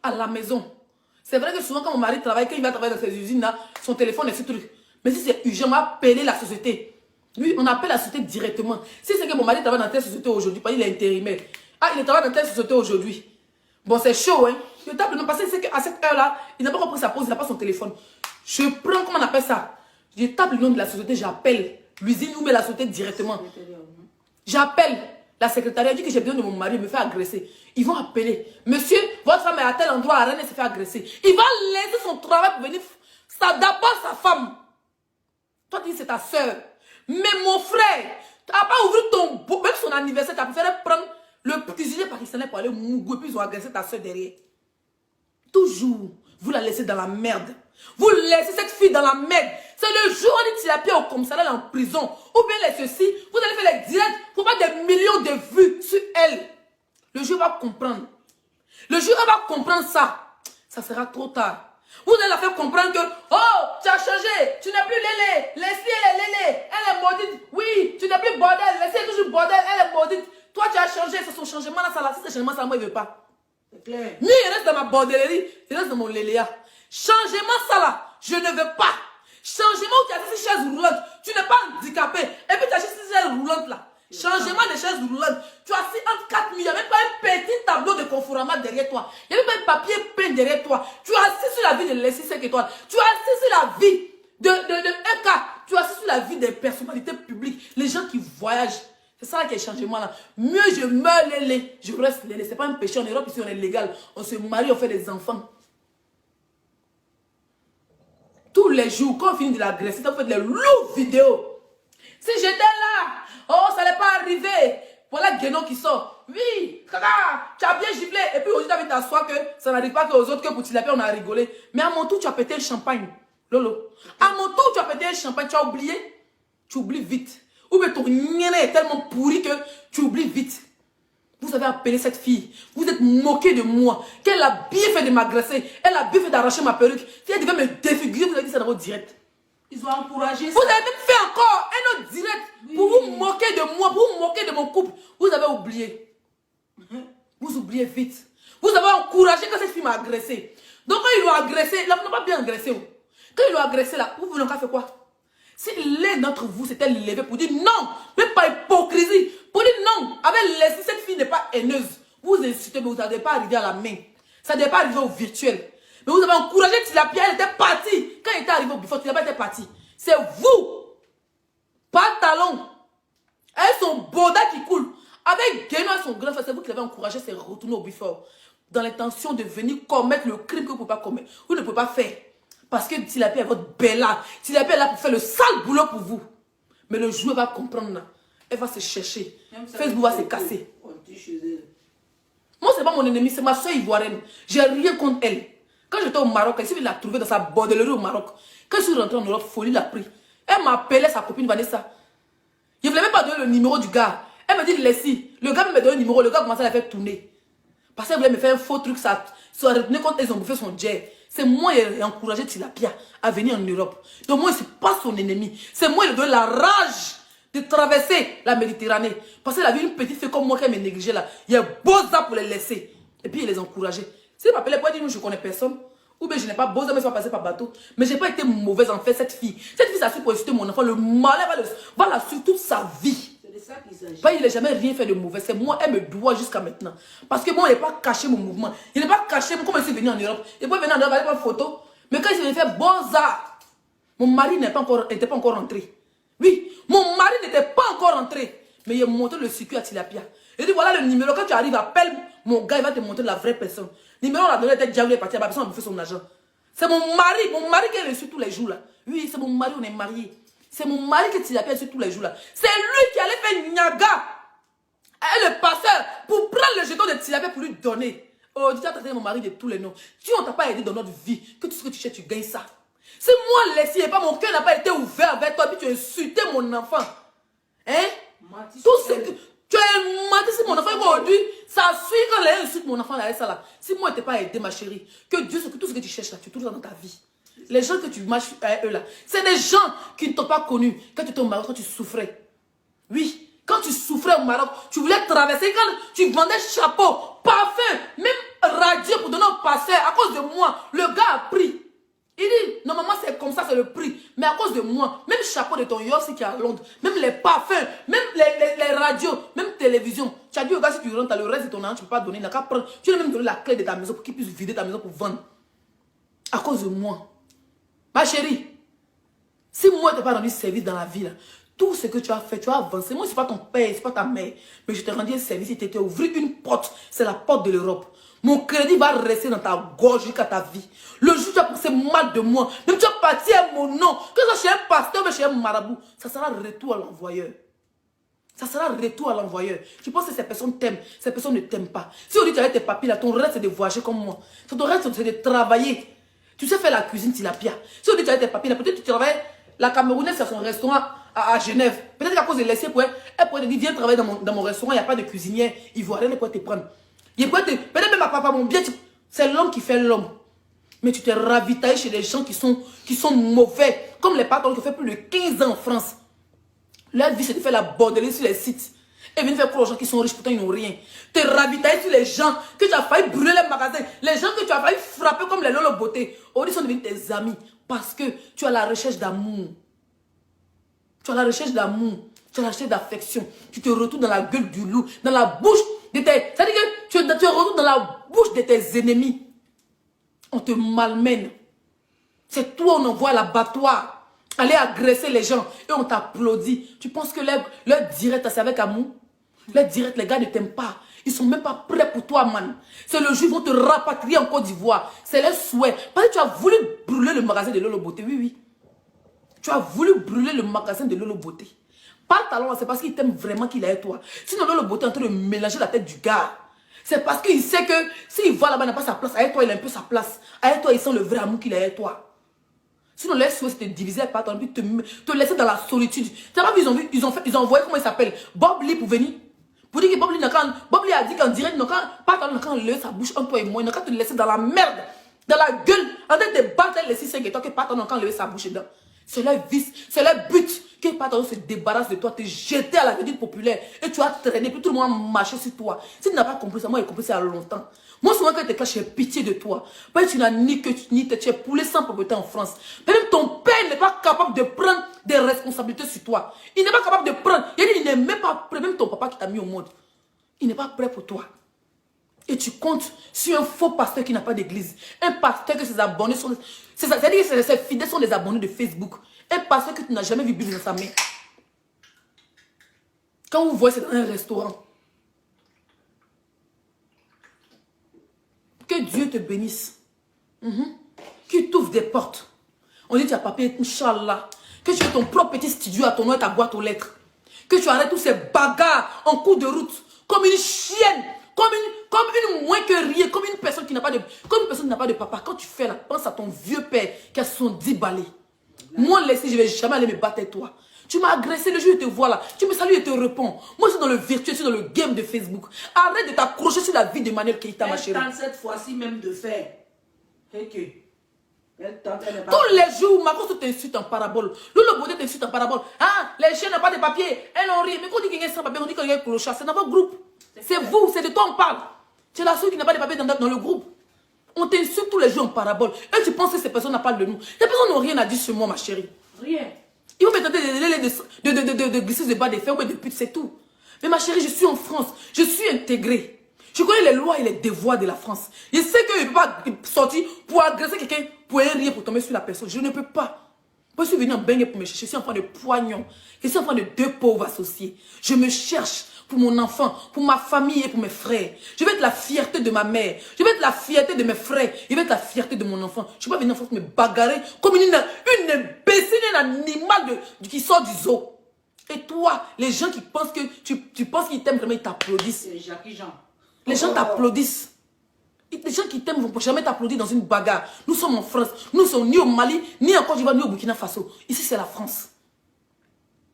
à la maison. C'est vrai que souvent, quand mon mari travaille, quand il va travailler dans ces usines-là, son téléphone est ce truc. Mais si c'est urgent, on va appeler la société. Oui, on appelle la société directement. Si c'est que mon mari travaille dans telle société aujourd'hui, parce qu'il est intérimaire. Ah, il travaille dans telle société aujourd'hui. Bon, c'est chaud, hein. Je tape le nom parce que c'est qu'à cette heure-là, il n'a pas compris sa pause, il n'a pas son téléphone. Je prends, comment on appelle ça? Je tape le nom de la société, j'appelle l'usine ou la société directement. J'appelle la secrétariat, dit que j'ai besoin de mon mari, il me fait agresser. Ils vont appeler. Monsieur, votre femme est à tel endroit, à Rennes, elle s'est fait agresser. Il va laisser son travail pour venir. Ça d'abord sa femme. Toi, tu dis c'est ta soeur. Mais mon frère, tu n'as pas ouvert ton beau, même son anniversaire, tu as préféré prendre le cuisinier pakistanais pour aller au Mougou et puis ils ont agressé ta soeur derrière. Toujours, vous la laissez dans la merde. Vous laissez cette fille dans la merde. C'est le jour où on dit Tilapia au commissariat, elle est en prison. Ou bien les ceci, vous allez faire les directs pour faire des millions de vues sur elle. Le jour va comprendre. Le jour où elle va comprendre ça, ça sera trop tard. Vous allez la faire comprendre que, oh, tu as changé, tu n'es plus Lélé, Leslie elle est Lélé, elle est maudite. Oui, tu n'es plus bordel, Leslie est toujours bordel, elle est maudite. Toi tu as changé, c'est son changement là, ça là, si c'est changement ça, moi il veut pas. C'est clair. Lui, il reste dans ma bordellerie, il reste dans mon léléa. Changement ça là, je ne veux pas. Changement où tu as ces chaises roulantes, tu n'es pas handicapé. Et puis tu as ces chaises roulantes là. Changement de chaises roulantes. Tu as assis entre 4 000, il n'y a même pas un petit tableau de Conforama derrière toi. Il n'y a même pas un papier peint derrière toi. Tu as assis sur la vie de Leslie 5 étoiles. Tu as assis sur la vie de Eka. Tu as assis sur la vie des personnalités publiques. Les gens qui voyagent. C'est ça qui est le changement là. Mieux je meurs Lélé, je reste Lélé. Ce n'est pas un péché en Europe, ici on est légal. On se marie, on fait des enfants. Tous les jours, quand on finit de l'agresser, on fait des lourdes vidéos. Si j'étais là, oh, ça n'est pas arrivé. Voilà Guénon qui sort. Oui, kaka, tu as bien giflé. Et puis aujourd'hui, tu as vu t'asseoir que ça n'arrive pas qu'aux autres, que pour Tilapia, on a rigolé. Mais à mon tour, tu as pété le champagne. Lolo. À mon tour, tu as pété un champagne, tu as oublié. Tu oublies vite. Ou bien ton nien est tellement pourri que tu oublies vite. Vous avez appelé cette fille. Vous êtes moqué de moi. Qu'elle a bien fait de m'agresser. Elle a bien fait d'arracher ma perruque. Si elle devait me défigurer, vous avez dit ça dans votre direct. Ils ont encouragé ça. Vous avez même fait encore un autre direct pour vous moquer de moi, pour vous moquer de mon couple. Vous avez oublié. Vous oubliez vite. Vous avez encouragé quand cette fille m'a agressé. Donc quand ils l'ont agressé, là, vous n'avez pas bien agressé. Quand ils l'ont agressé, là, vous voulez encore faire quoi? Si l'un d'entre vous s'était levé pour dire non, même pas hypocrisie, pour dire non, avec laissé cette fille n'est pas haineuse, vous insultez, mais vous n'avez pas arrivé à la main. Ça n'est pas arrivé au virtuel. Mais vous avez encouragé Tilapia, elle était partie. Quand elle était arrivée au bifort, Tilapia était partie. C'est vous, pas talon. Elles sont boda qui coule. Avec Guénon et son grand frère, c'est vous qui l'avez encouragé à se retourner au bifort. Dans l'intention de venir commettre le crime que vous ne pouvez pas commettre. Vous ne pouvez pas faire. Parce que Tilapia est votre bella. Tilapia est là pour faire le sale boulot pour vous. Mais le jour, elle va comprendre. Là. Elle va se chercher. Facebook va se casser. Moi, ce n'est pas mon ennemi, c'est ma soeur ivoirienne. J'ai rien contre elle. Quand j'étais au Maroc, elle l'a trouvée dans sa bordellerie au Maroc. Quand je suis rentrée en Europe, folie l'a pris. Elle m'appelait sa copine Vanessa. Je ne voulais même pas donner le numéro du gars. Elle me dit, Leslie, le gars me donne le numéro. Le gars commençait à la faire tourner. Parce qu'elle voulait me faire un faux truc. Ça a retenu quand ils ont bouffé son jet. C'est moi qui ai encouragé Tilapia à venir en Europe. Donc moi, ce n'est pas son ennemi. C'est moi qui ai donné la rage de traverser la Méditerranée. Parce qu'elle a vu une petite fille comme moi qui me négligeait là. Il y a beau ça pour les laisser. Et puis il les encourageait. Si elle m'appelait pour dire, je ne connais personne. Ou bien je n'ai pas beau ça, mais je vais passer par bateau. Mais je n'ai pas été mauvaise en fait, cette fille. Cette fille, ça suit pour insulter mon enfant. Le malheur va la suivre toute sa vie. C'est de ça qu'il s'agit. Il n'a jamais rien fait de mauvais. C'est moi, elle me doit jusqu'à maintenant. Parce que moi, il n'a pas caché mon mouvement. Il n'a pas caché comment je suis venu en Europe. Il n'est pas venu en Europe avec une photo. Mais quand il s'est venu faire Beaux-Arts, mon mari n'était pas encore rentré. Oui, mon mari n'était pas encore rentré. Mais il a montré le circuit à Tilapia. Il dit voilà le numéro. Quand tu arrives, appelle mon gars, il va te montrer la vraie personne. Le numéro, on l'a donné, était diable, il est parti. La personne a bouffé son argent. C'est mon mari qui est reçu tous les jours là. Oui, c'est mon mari, on est mariés. C'est mon mari qui Tilapia reçu tous les jours là. C'est lui qui allait faire Niaga. Et le passeur pour prendre le jeton de Tilapia pour lui donner. Oh, tu as traité mon mari de tous les noms. Si on ne t'a pas aidé dans notre vie, que tout ce que tu cherches, tu gagnes ça. Si moi, Leslie, et pas mon cœur n'a pas été ouvert avec toi, puis tu as insulté mon enfant. Hein? Tout ce que tu as menti sur mon enfant aujourd'hui, ça suit quand les insultent mon enfant là, ça là. Si moi, je t'ai pas aidé, ma chérie, que Dieu, tout ce que tu cherches là, tu trouves ça dans ta vie. Les gens que tu marches à eux là, c'est des gens qui ne t'ont pas connu quand tu étais au Maroc, quand tu souffrais. Oui, quand tu souffrais au Maroc, tu voulais traverser, quand tu vendais chapeau, parfum, même radio pour donner au passeur, à cause de moi, le gars a pris. Il dit, normalement c'est comme ça, c'est le prix. Mais à cause de moi, même chapeau de ton Yossi qui est à Londres, même les parfums, même les radios, même télévision. Tu as dit au gars, si tu rentres, le reste de ton argent, tu ne peux pas donner. Il n'a qu'à prendre. Tu lui as même donné la clé de ta maison pour qu'il puisse vider ta maison pour vendre. À cause de moi. Ma chérie, si moi je n'ai pas rendu service dans la vie, là, tout ce que tu as fait, tu as avancé. Moi, ce n'est pas ton père, ce n'est pas ta mère. Mais je t'ai rendu un service, il t'ai ouvert une porte. C'est la porte de l'Europe. Mon crédit va rester dans ta gorge jusqu'à ta vie. Le jour où tu as pensé mal de moi, même tu as parti à mon nom, que ce soit chez un pasteur ou chez un marabout, ça sera retour à l'envoyeur. Ça sera retour à l'envoyeur. Tu penses que ces personnes t'aiment, ces personnes ne t'aiment pas. Si on dit que tu as tes papiers là, ton rêve c'est de voyager comme moi. Ton rêve c'est de travailler. Tu sais faire la cuisine Tilapia. Si on dit que tu as tes papiers là, peut-être que tu travailles, la Camerounaise c'est son restaurant à Genève. Peut-être qu'à cause de l'essai, elle pourrait te dire viens travailler dans mon restaurant, il n'y a pas de cuisinière ivoirienne, elle pourrait te prendre. Peut-être même à papa, mon bien, c'est l'homme qui fait l'homme. Mais tu t'es ravitaillé chez des gens qui sont mauvais. Comme les patrons qui font plus de 15 ans en France. Leur vie, c'est de faire la bordelée sur les sites. Et venir faire croire aux gens qui sont riches, pourtant ils n'ont rien. Tu t'es ravitaillé sur les gens que tu as failli brûler les magasins. Les gens que tu as failli frapper comme les Lolo Beauté. Aujourd'hui, ils sont devenus tes amis. Parce que tu as la recherche d'amour. Tu as la recherche d'amour. Tu as la recherche d'affection. Tu te retrouves dans la gueule du loup. Dans la bouche de tes... C'est-à-dire que tu te retrouves dans la bouche de tes ennemis. On te malmène. C'est toi, on envoie à l'abattoir. Aller agresser les gens. Et on t'applaudit. Tu penses que leur direct, c'est avec amour? Leur direct, les gars ne t'aiment pas. Ils sont même pas prêts pour toi, man. C'est le jour où ils vont te rapatrier en Côte d'Ivoire. C'est leur souhait. Parce que tu as voulu brûler le magasin de Lolo Beauté. Oui, oui. Tu as voulu brûler le magasin de Lolo Beauté. Pas talent, c'est parce qu'il t'aime vraiment qu'il est avec toi. Sinon, Lolo Beauté est en train de mélanger la tête du gars. C'est parce qu'il sait que s'il va là-bas, il n'a pas sa place. Avec toi, il a un peu sa place. Avec toi, il sent le vrai amour qu'il a avec toi. Sinon, leur souhait, c'est de diviser par ton but, te laisser dans la solitude. Tu n'as pas vu, ils ont envoyé, comment il s'appelle, Bob Lee pour venir. Pour dire que Bob Lee a dit qu'en direct, quand lever sa bouche entre toi et moi, il n'a qu'à te laisser dans la merde, dans la gueule, en train de battre les 6-5 et toi, que Pardon quand lever sa bouche dedans. C'est leur vice, c'est leur but. Que Pardon se débarrasse de toi, te jeter à la vedette populaire et tu vas traîner, puis tout le monde va marcher sur toi. Si tu n'as pas compris ça, moi j'ai compris ça il y a longtemps. Moi souvent quand je te clash, j'ai pitié de toi. Parce que tu n'as ni que ni tête, tu es poulé sans propriété en France. Même ton père n'est pas capable de prendre des responsabilités sur toi. Il n'est pas capable de prendre. Il n'est même pas prêt, même ton papa qui t'a mis au monde. Il n'est pas prêt pour toi. Et tu comptes sur un faux pasteur qui n'a pas d'église. Un pasteur que ses abonnés sont... C'est-à-dire que ses fidèles sont des abonnés de Facebook. Un pasteur que tu n'as jamais vu Bible dans sa main. Quand vous voyez, c'est dans un restaurant. Que Dieu te bénisse. Qu'il t'ouvre des portes. On dit tu as papier, Inch'Allah. Que tu aies ton propre petit studio à ton nom et ta boîte aux lettres. Que tu arrêtes tous ces bagarres en cours de route. Comme une chienne. Comme une moins que rien. Comme une personne qui n'a pas de papa. Quand tu fais là, pense à ton vieux père qui a 70 balais. Moi, laissez, je ne vais jamais aller me battre avec toi. Tu m'as agressé le jour où je te vois là. Tu me salues et te réponds. Moi, je suis dans le virtuel, je suis dans le game de Facebook. Arrête de t'accrocher sur la vie de Manuel Keïta, ma chérie. Cette fois-ci même de faire. Tous les jours, Marcos t'insulte en parabole. Lolo Bodé t'insulte en parabole. Ah, les chiens n'ont pas de papier. Elles n'ont rien. Mais quand on dit qu'il y a sans papier, on dit qu'il y a un clochard. C'est dans votre groupe. C'est vous, c'est de toi on parle. Tu es la seule qui n'a pas de papier dans le groupe. On t'insulte tous les jours en parabole. Et tu penses que ces personnes n'ont pas de nous. Ces personnes n'ont rien à dire sur moi, ma chérie. Rien. Ils vont me tenter de glisser de bas des fers ou de pute, c'est tout. Mais ma chérie, je suis en France. Je suis intégrée. Je connais les lois et les devoirs de la France. Je sais que je ne peux pas sortir pour agresser quelqu'un pour rien, pour tomber sur la personne. Je ne peux pas. Moi, je suis venue en baigner pour me chercher. Je suis enfant de poignons. Je suis enfant de 2 pauvres associés. Je me cherche pour mon enfant, pour ma famille et pour mes frères. Je vais être la fierté de ma mère. Je vais être la fierté de mes frères. Je vais être la fierté de mon enfant. Je ne vais pas venir en France me bagarrer comme une imbécile, un animal qui sort du zoo. Et toi, les gens qui pensent que tu penses qu'ils t'aiment vraiment, ils t'applaudissent. C'est Jackie Jean. Les gens t'applaudissent. Les gens qui t'aiment vont jamais t'applaudir dans une bagarre. Nous sommes en France. Nous sommes ni au Mali, ni en Côte d'Ivoire, ni au Burkina Faso. Ici, c'est la France.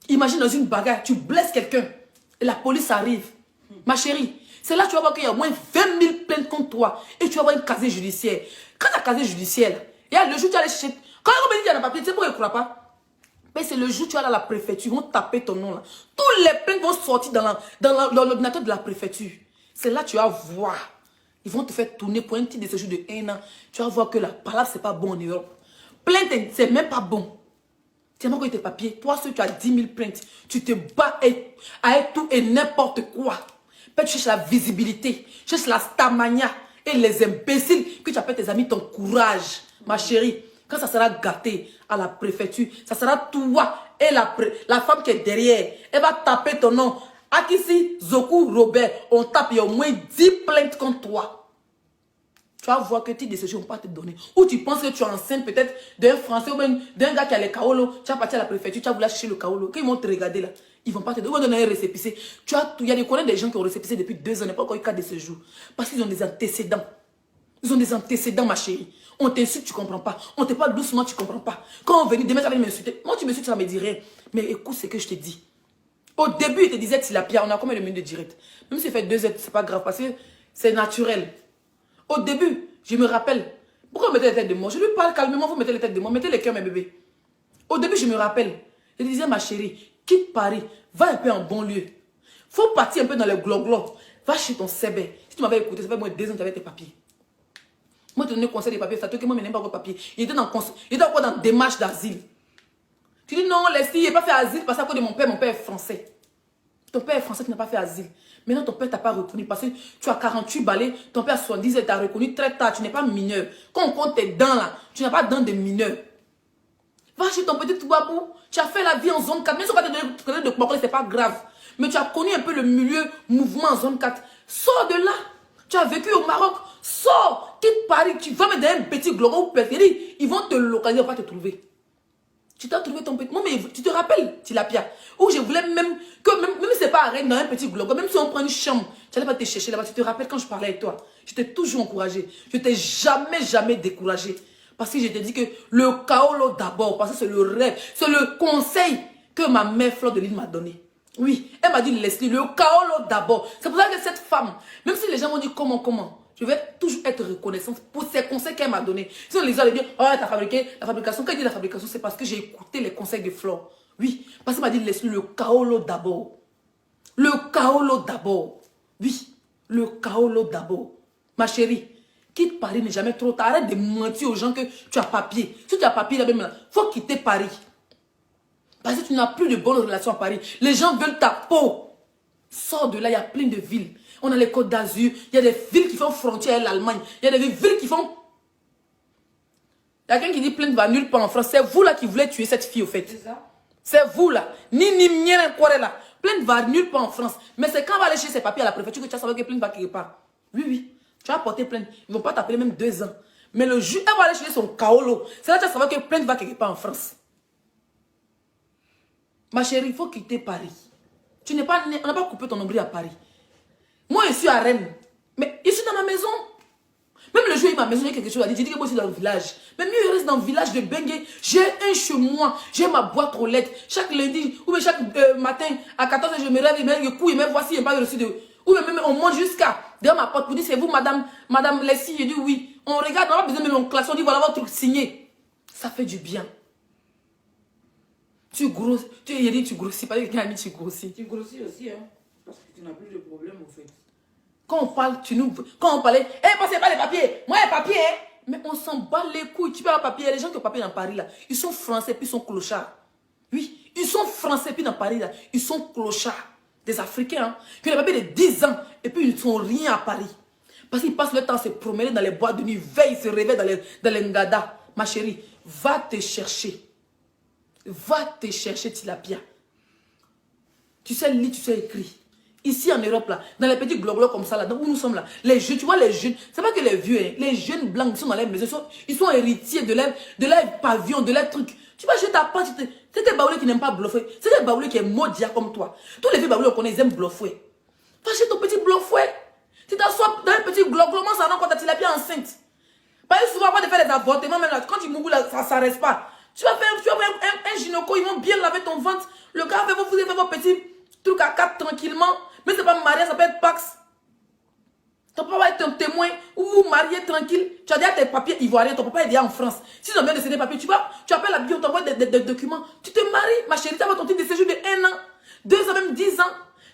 Imagine dans une bagarre, tu blesses quelqu'un et la police arrive. Ma chérie, c'est là que tu vas voir qu'il y a au moins 20 000 plaintes contre toi et tu vas avoir une casier judiciaire. Quand tu as casier judiciaire, il y a le jour où tu vas aller chercher. Quand on me dit qu'il y a un papier, tu sais pourquoi il ne croit pas? Mais c'est le jour où tu vas à la préfecture, ils vont taper ton nom là. Tous les plaintes vont sortir dans l'ordinateur de la préfecture. C'est là que tu vas voir. Ils vont te faire tourner pour un titre de séjour de 1 an. Tu vas voir que la palabre, c'est pas bon en Europe. Plainte, c'est même pas bon. Tu n'as pas tes papiers. Toi, ceux qui as 10 000 plaintes, tu te bats avec tout et n'importe quoi. Peut-être tu cherches la visibilité, tu cherches la starmania et les imbéciles que tu appelles tes amis, ton courage. Ma chérie, quand ça sera gâté à la préfecture, ça sera toi et la femme qui est derrière. Elle va taper ton nom. Akissi, Zoku, Robert, on tape, il y a au moins 10 plaintes contre toi. Tu vas voir que titre de séjour, on ne va pas te donner. Ou tu penses que tu es enceinte peut-être d'un Français ou même d'un gars qui a les kaolo. Tu vas partir à la préfecture, tu vas vouloir chercher le kaolo. Quand ils vont te regarder là, ils ne vont pas te donner. Ils vont donner un récépissé. Il y a des gens qui ont récépissé depuis 2 ans, n'a pas encore eu cas de séjour. Parce qu'ils ont des antécédents. Ils ont des antécédents, ma chérie. On t'insulte, tu ne comprends pas. On te parle doucement, tu ne comprends pas. Quand on vient demain, ça va m'insulter. Moi, tu m'insultes, ça ne me dit rien. Mais écoute ce que je te dis. Au début, il te disait Tilapia, on a combien de minutes de direct? Même si ça fait 2 heures, c'est pas grave parce que c'est naturel. Au début, je me rappelle, pourquoi vous mettez les têtes de moi? Je lui parle calmement, vous mettez les têtes de moi, mettez les cœurs, mes bébés. Au début, je me rappelle, je disais, ma chérie, quitte Paris, va un peu en banlieue. Faut partir un peu dans les gloglos. Va chez ton CB. Si tu m'avais écouté, ça fait moins de 2 ans que tu avais tes papiers. Moi, je te donnais conseil des papiers, ça te que moi, je n'ai pas encore papier. Il était encore dans démarche d'asile. Tu dis non, laisse, il n'a pas fait asile parce que de mon père est français. Ton père est français, tu n'as pas fait asile. Maintenant, ton père ne t'a pas reconnu parce que tu as 48 balais, ton père a 70, il t'a reconnu très tard, tu n'es pas mineur. Quand on compte tes dents là, tu n'as pas de dents de mineur. Va chez ton petit Toubabou, tu as fait la vie en zone 4, même si on va te donner de ce n'est pas grave. Mais tu as connu un peu le milieu mouvement en zone 4. Sors de là, tu as vécu au Maroc, sors, quitte Paris, tu vas mettre un petit globo, ils vont te localiser, on va te trouver. Tu t'as trouvé ton petit... Moi, mais tu te rappelles, Tilapia, où je voulais même si c'est pas arrêté dans un petit globe, même si on prend une chambre, tu n'allais pas te chercher là-bas. Tu te rappelles quand je parlais avec toi, je t'ai toujours encouragé. Je t'ai jamais découragé. Parce que je te dis que le kaolo d'abord, parce que c'est le rêve, c'est le conseil que ma mère Fleur de Lys m'a donné. Oui, elle m'a dit, Leslie, le kaolo d'abord. C'est pour ça que cette femme, même si les gens m'ont dit comment, je vais toujours être reconnaissante pour ces conseils qu'elle m'a donnés. Sinon les gens allaient dire, oh, t'as fabriqué la fabrication. Quand elle dit la fabrication, c'est parce que j'ai écouté les conseils de Fleur. Oui, parce qu'elle m'a dit, Leslie, le kaolo d'abord. Le kaolo d'abord. Oui, le kaolo d'abord. Ma chérie, quitte Paris, n'est jamais trop tard. Arrête de mentir aux gens que tu as papier. Si tu as papier là-bas, il faut quitter Paris. Parce que tu n'as plus de bonnes relations à Paris. Les gens veulent ta peau. Sors de là, il y a plein de villes. On a les Côtes d'Azur. Il y a des villes qui font frontière à l'Allemagne. Il y a des villes qui font... Il y a quelqu'un qui dit plainte va nulle part en France. C'est vous là qui voulez tuer cette fille au fait. C'est ça. C'est vous là. Ni mien, quoi là. Plainte va nulle part en France. Mais c'est quand on va aller chercher ses papiers à la préfecture que tu vas savoir que plainte va quelque part. Oui. Tu vas porter plainte. Ils ne vont pas t'appeler même 2 ans. Mais le juge, elle va aller chercher son kaolo. C'est là que tu vas savoir que plainte va quelque part en France. Ma chérie, il faut quitter Paris. On n'a pas coupé ton nombril à Paris. Moi, je suis à Rennes. Mais je suis dans ma maison. Même le jour où ma maison, il y a quelque chose à dire. J'ai dit que moi, je suis dans le village. Mais mieux, je reste dans le village de Bengue. J'ai un chez moi. J'ai ma boîte aux lettres. Chaque lundi, ou bien chaque matin, à 14h, je me réveille, je couille, mais voici, il n'y a pas reçu de... Ou même, on monte jusqu'à derrière ma porte pour dire, c'est vous, madame Leslie. Je dis oui. On regarde, on n'a pas besoin de mon classe. On dit, voilà votre truc signé. Ça fait du bien. Tu grossis, tu grossis, pas quelqu'un a mis tu grossis. Tu grossis aussi, hein. Parce que tu n'as plus de problème, au fait. Quand on parle, quand on parlait, passez pas les papiers, moi les papiers, hein. Mais on s'en bat les couilles, tu peux avoir papier, les gens qui ont papier dans Paris là, ils sont français puis ils sont clochards. Oui, ils sont français puis dans Paris là, ils sont clochards. Des Africains, hein, qui ont des papiers de 10 ans et puis ils ne sont rien à Paris. Parce qu'ils passent le temps à se promener dans les boîtes de nuit, veillent, se réveillent dans les ngada. Ma chérie, va te chercher. Va te chercher Tilapia. Tu sais lire, tu sais écrire. Ici en Europe, là, dans les petits globes comme ça, là, où nous sommes là, les jeunes, tu vois les jeunes, c'est pas que les vieux, hein, les jeunes blancs qui sont dans les maisons, ils sont héritiers de leur pavillon, de leur truc. Tu vas jeter ta porte, c'est des baoulés qui n'aiment pas bluffer. C'est des baoulés qui est maudits comme toi. Tous les vieux baoulés qu'on connaît, ils aiment bluffer. Va chez ton petit bluffouet. Tu t'assois dans un petit globe, comment ça rend quand ta Tilapia enceinte. Pas souvent avant de faire des avortements, même là, quand tu mourras là, ça ne s'arrête pas. Tu vas faire un gynéco, ils vont bien laver ton ventre. Le gars va vous faire vos petits trucs à 4 tranquillement. Mais c'est pas mariage, ça peut être Pax. Ton papa va être un témoin ou vous mariez tranquille. Tu as déjà tes papiers ivoiriens, ton papa est déjà en France. S'ils ont bien laissé des papiers, tu appelles la bio, tu envoies des documents. Tu te maries, ma chérie, tu as ton titre de séjour de 1 an, 2 ans, même 10 ans.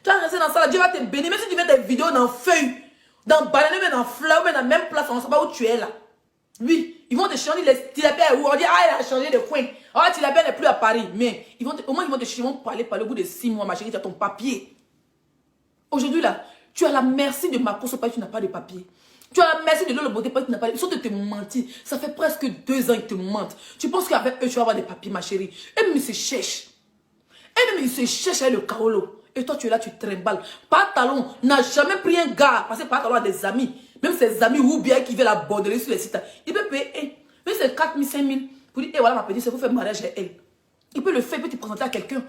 Tu vas rester dans ça, Dieu va te bénir. Même si tu mets tes vidéos dans feuilles, dans banane, même dans fleurs, même dans la même place, on ne sait pas où tu es là. Oui, ils vont te changer les Tilapia où on dit, ah, il a changé de coin. Ah, Tilapia n'est plus à Paris. Mais au moins, ils vont te changer, ils vont parler au bout de 6 mois, ma chérie, tu as ton papier. Aujourd'hui, là, tu as la merci de Makoso parce que tu n'as pas de papier. Tu as la merci de Lolo Beauté parce que tu n'as pas de papier. Ils sont de te mentir. Ça fait presque 2 ans qu'ils te mentent. Tu penses qu'avec eux, tu vas avoir des papiers, ma chérie. Et même, ils se cherchent. Et même, ils se cherchent avec le kaolo. Et toi, tu es là, tu trimbales. Pantalon n'a jamais pris un gars. Parce que Pantalon a des amis. Même ses amis ou bien qui veulent la borderer sur les sites. Il peut payer. Même c'est 4 000, 5 000. Pour dire, voilà, ma petite, il faut faire mariage avec elle. Il peut le faire, il peut te présenter à quelqu'un.